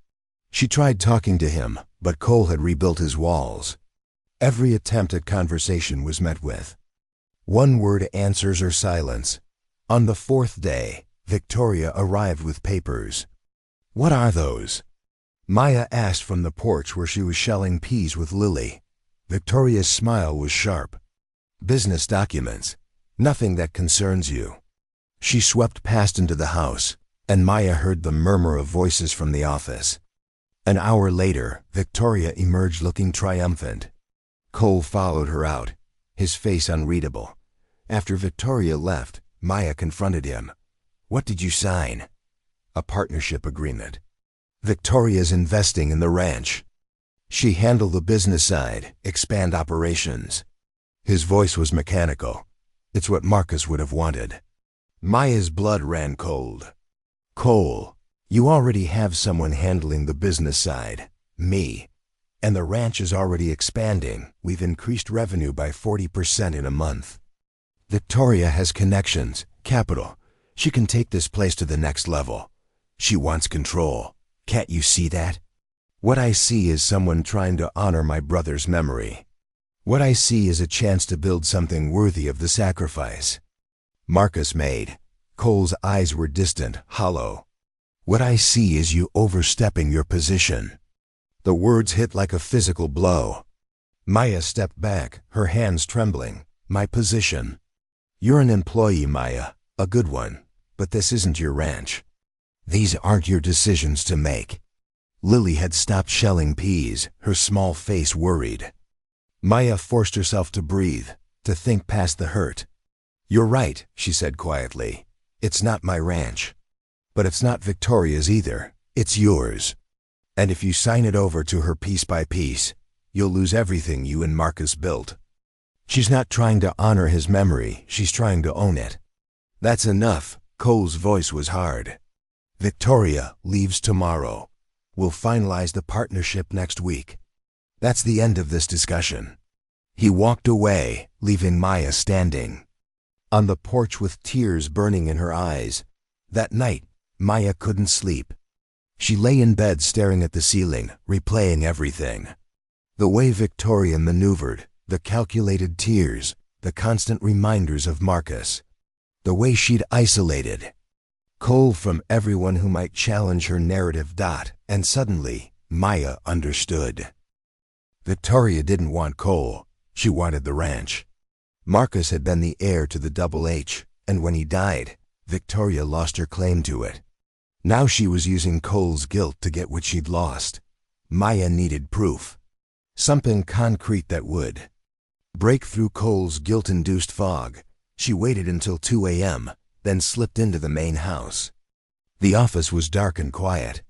She tried talking to him, but Cole had rebuilt his walls. Every attempt at conversation was met with one-word answers or silence. On the 4th day, Victoria arrived with papers. "What are those?" Maya asked from the porch where she was shelling peas with Lily. Victoria's smile was sharp. "Business documents. Nothing that concerns you." She swept past into the house, and Maya heard the murmur of voices from the office. An hour later, Victoria emerged looking triumphant. Cole followed her out, his face unreadable. After Victoria left, Maya confronted him. "What did you sign?" "A partnership agreement. Victoria's investing in the ranch. She handled the business side, expand operations." His voice was mechanical. "It's what Marcus would have wanted." Maya's blood ran cold. "Cole, you already have someone handling the business side, me. And the ranch is already expanding. We've increased revenue by 40% in a month. Victoria has connections, capital. She can take this place to the next level. She wants control. Can't you see that? What I see is someone trying to honor my brother's memory. What I see is a chance to build something worthy of the sacrifice Marcus made." Cole's eyes were distant, hollow. "What I see is you overstepping your position." The words hit like a physical blow. Maya stepped back, her hands trembling. "My position? You're an employee, Maya, a good one, but this isn't your ranch. These aren't your decisions to make." Lily had stopped shelling peas, her small face worried. Maya forced herself to breathe, to think past the hurt. "You're right," she said quietly. "It's not my ranch. But it's not Victoria's either. It's yours. And if you sign it over to her piece by piece, you'll lose everything you and Marcus built. She's not trying to honor his memory, she's trying to own it." "That's enough." Cole's voice was hard. "Victoria leaves tomorrow. We'll finalize the partnership next week. That's the end of this discussion." He walked away, leaving Maya standing on the porch with tears burning in her eyes. That night, Maya couldn't sleep. She lay in bed staring at the ceiling, replaying everything. The way Victoria maneuvered, the calculated tears, the constant reminders of Marcus. The way she'd isolated Cole from everyone who might challenge her narrative. And suddenly, Maya understood. Victoria didn't want Cole, she wanted the ranch. Marcus had been the heir to the Double H, and when he died, Victoria lost her claim to it. Now she was using Cole's guilt to get what she'd lost. Maya needed proof. Something concrete that would break through Cole's guilt-induced fog. She waited until 2 a.m., then slipped into the main house. The office was dark and quiet.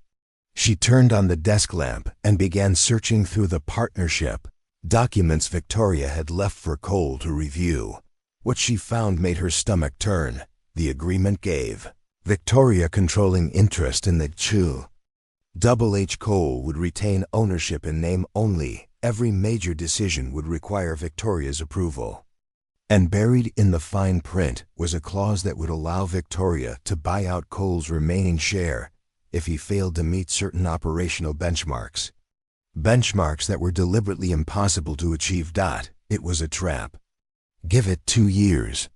She turned on the desk lamp and began searching through the partnership documents Victoria had left for Cole to review. What she found made her stomach turn. The agreement gave Victoria controlling interest in the Double H. Cole would retain ownership in name only. Every major decision would require Victoria's approval. And buried in the fine print was a clause that would allow Victoria to buy out Cole's remaining share if he failed to meet certain operational benchmarks. Benchmarks that were deliberately impossible to achieve. It was a trap. Give it 2 years,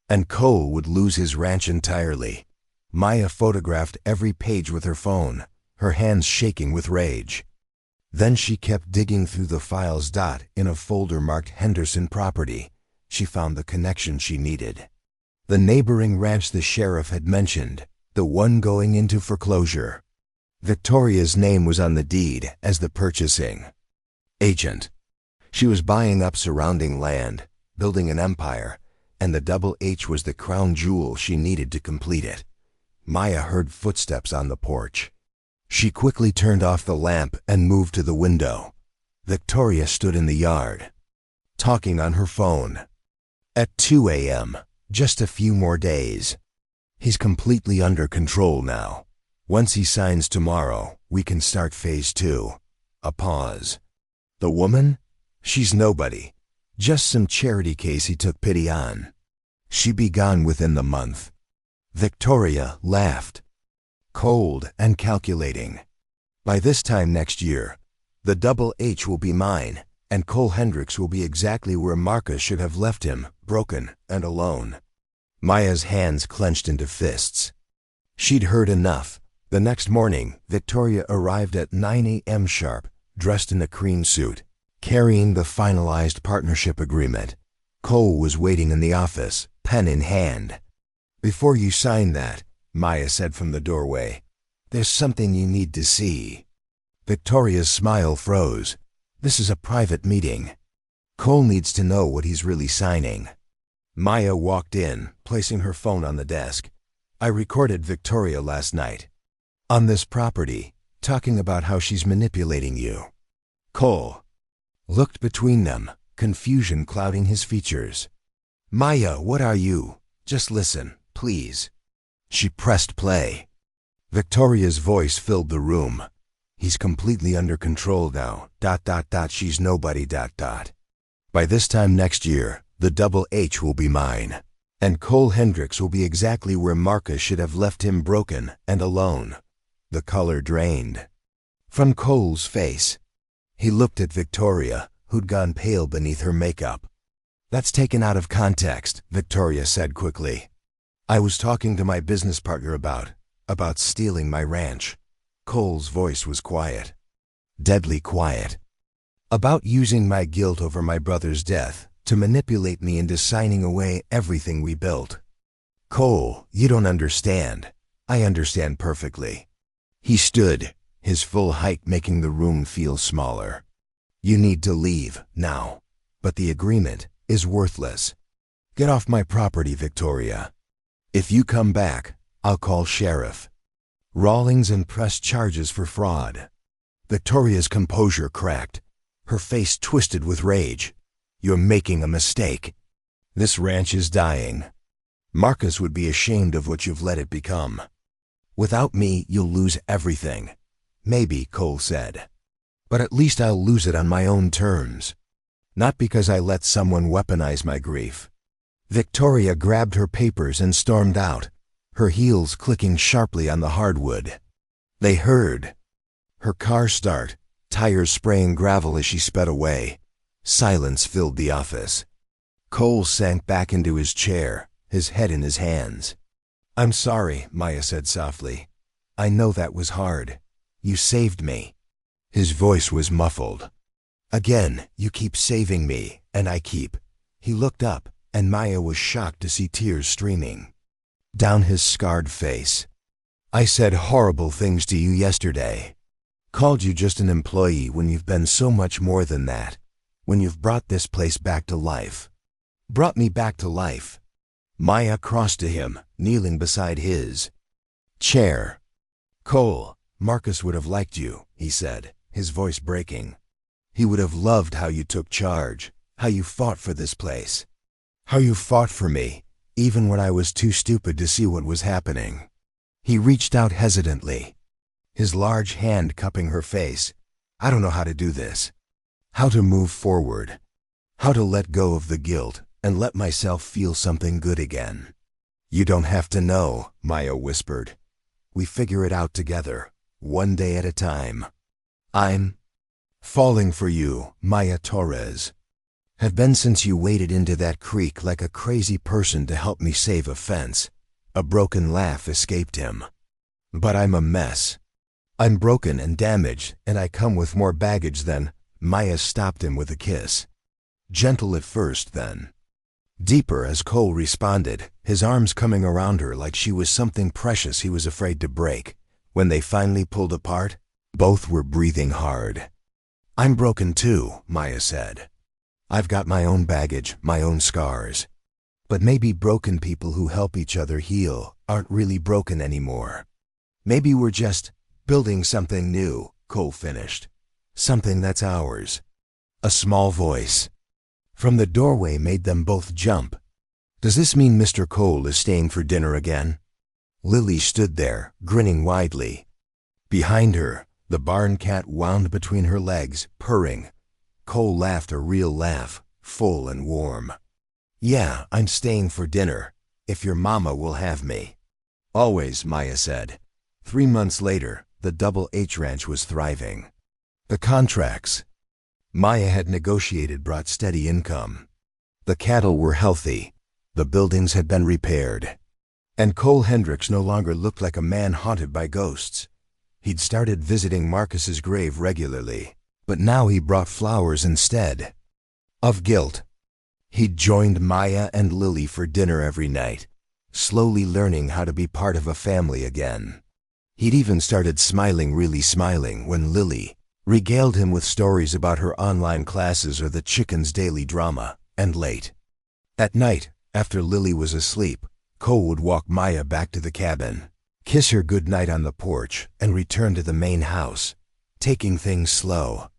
and Cole would lose his ranch entirely. Maya photographed every page with her phone, her hands shaking with rage. Then she kept digging through the files. In a folder marked Henderson Property, she found the connection she needed. The neighboring ranch the sheriff had mentioned, the one going into foreclosure. Victoria's name was on the deed as the purchasing agent. She was buying up surrounding land, building an empire, and the double H was the crown jewel she needed to complete it. Maya heard footsteps on the porch. She quickly turned off the lamp and moved to the window. Victoria stood in the yard, talking on her phone. At 2 a.m., just a few more days. He's completely under control now. Once he signs tomorrow, we can start phase 2. A pause. The woman? She's nobody. Just some charity case he took pity on. She'd be gone within the month. Victoria laughed. Cold and calculating. By this time next year, the double H will be mine, and Cole Hendricks will be exactly where Marcus should have left him, broken and alone. Maya's hands clenched into fists. She'd heard enough. The next morning, Victoria arrived at 9 a.m. sharp, dressed in a cream suit, carrying the finalized partnership agreement. Cole was waiting in the office, pen in hand. "Before you sign that," Maya said from the doorway, "there's something you need to see." Victoria's smile froze. "This is a private meeting. Cole needs to know what he's really signing." Maya walked in, placing her phone on the desk. "I recorded Victoria last night. On this property, talking about how she's manipulating you." Cole looked between them, confusion clouding his features. "Maya, what are you? Just listen, please." She pressed play. Victoria's voice filled the room. "He's completely under control now. She's nobody. By this time next year, the double H will be mine, and Cole Hendricks will be exactly where Marcus should have left him, broken and alone." The color drained from Cole's face. He looked at Victoria, who'd gone pale beneath her makeup. "That's taken out of context," Victoria said quickly. "I was talking to my business partner about stealing my ranch." Cole's voice was quiet, deadly quiet. "About using my guilt over my brother's death to manipulate me into signing away everything we built." "Cole, you don't understand." "I understand perfectly." He stood, his full height making the room feel smaller. "You need to leave, now. But the agreement is worthless. Get off my property, Victoria. If you come back, I'll call Sheriff Rawlings and press charges for fraud." Victoria's composure cracked. Her face twisted with rage. "You're making a mistake. This ranch is dying. Marcus would be ashamed of what you've let it become. Without me, you'll lose everything." "Maybe," Cole said. "But at least I'll lose it on my own terms. Not because I let someone weaponize my grief." Victoria grabbed her papers and stormed out, her heels clicking sharply on the hardwood. They heard her car start, tires spraying gravel as she sped away. Silence filled the office. Cole sank back into his chair, his head in his hands. "I'm sorry," Maya said softly. "I know that was hard. You saved me." His voice was muffled. "Again, you keep saving me, and I keep." He looked up, and Maya was shocked to see tears streaming down his scarred face. "I said horrible things to you yesterday. Called you just an employee when you've been so much more than that. When you've brought this place back to life. Brought me back to life." Maya crossed to him, kneeling beside his chair. "Cole, Marcus would have liked you," he said, his voice breaking. "He would have loved how you took charge, how you fought for this place. How you fought for me, even when I was too stupid to see what was happening." He reached out hesitantly, his large hand cupping her face. "I don't know how to do this. How to move forward. How to let go of the guilt and let myself feel something good again." "You don't have to know," Maya whispered. "We figure it out together, one day at a time." I'm Falling for you, Maya Torres. Have been since you waded into that creek like a crazy person to help me save a fence. A broken laugh escaped him. But I'm a mess. I'm broken and damaged, and I come with more baggage than. Maya stopped him with a kiss. Gentle at first, then deeper as Cole responded, his arms coming around her like she was something precious he was afraid to break. When they finally pulled apart, both were breathing hard. I'm broken too, Maya said. I've got my own baggage, my own scars. But maybe broken people who help each other heal aren't really broken anymore. Maybe we're just building something new, Cole finished. Something that's ours. A small voice from the doorway made them both jump. Does this mean Mr. Cole is staying for dinner again? Lily stood there, grinning widely. Behind her, the barn cat wound between her legs, purring. Cole laughed a real laugh, full and warm. Yeah, I'm staying for dinner, if your mama will have me. Always, Maya said. 3 months later, the Double H Ranch was thriving. The contracts Maya had negotiated brought steady income. The cattle were healthy. The buildings had been repaired. And Cole Hendricks no longer looked like a man haunted by ghosts. He'd started visiting Marcus's grave regularly, but now he brought flowers instead of guilt. He'd joined Maya and Lily for dinner every night, slowly learning how to be part of a family again. He'd even started smiling, really smiling, when Lily regaled him with stories about her online classes or the chicken's daily drama. And late at night, after Lily was asleep, Cole would walk Maya back to the cabin, kiss her goodnight on the porch, and return to the main house, taking things slow,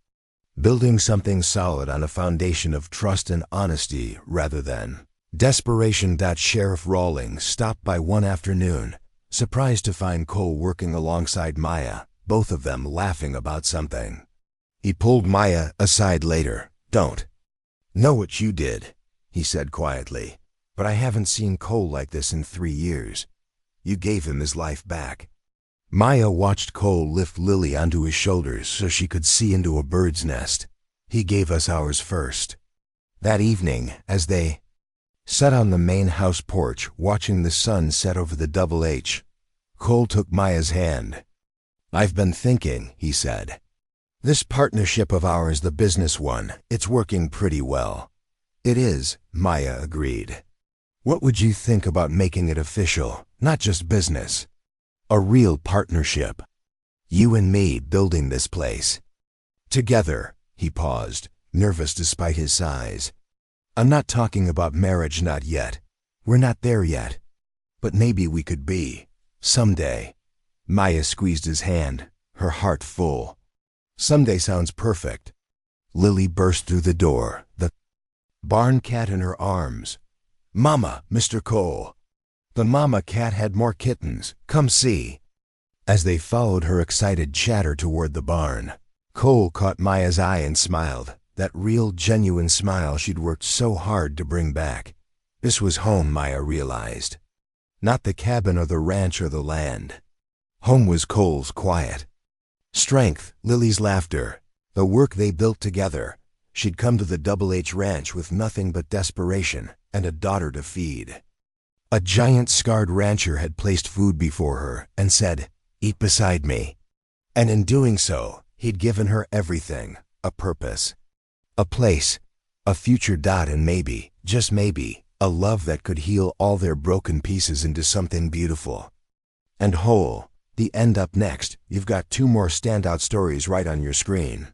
building something solid on a foundation of trust and honesty rather than desperation. Sheriff Rawlings stopped by one afternoon, surprised to find Cole working alongside Maya, both of them laughing about something. He pulled Maya aside later. Don't know what you did, he said quietly, but I haven't seen Cole like this in 3 years. You gave him his life back. Maya watched Cole lift Lily onto his shoulders so she could see into a bird's nest. He gave us ours first. That evening, as they sat on the main house porch watching the sun set over the Double H, Cole took Maya's hand. I've been thinking, he said. This partnership of ours, the business one, it's working pretty well. It is, Maya agreed. What would you think about making it official, not just business? A real partnership. You and me building this place. Together, he paused, nervous despite his size. I'm not talking about marriage, not yet. We're not there yet. But maybe we could be. Someday. Maya squeezed his hand, her heart full. Someday sounds perfect. Lily burst through the door, the barn cat in her arms. Mama, Mr. Cole. The mama cat had more kittens. Come see. As they followed her excited chatter toward the barn, Cole caught Maya's eye and smiled, that real, genuine smile she'd worked so hard to bring back. This was home, Maya realized. Not the cabin or the ranch or the land. Home was Cole's quiet strength, Lily's laughter, the work they built together. She'd come to the Double H Ranch with nothing but desperation and a daughter to feed. A giant scarred rancher had placed food before her and said, "Eat beside me." And in doing so, he'd given her everything, a purpose, a place, a future. And maybe, just maybe, a love that could heal all their broken pieces into something beautiful and whole. The end up next. You've got 2 more standout stories right on your screen.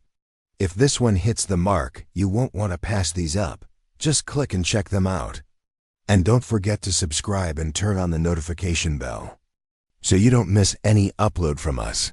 If this one hits the mark, you won't want to pass these up. Just click and check them out. And don't forget to subscribe and turn on the notification bell so you don't miss any upload from us.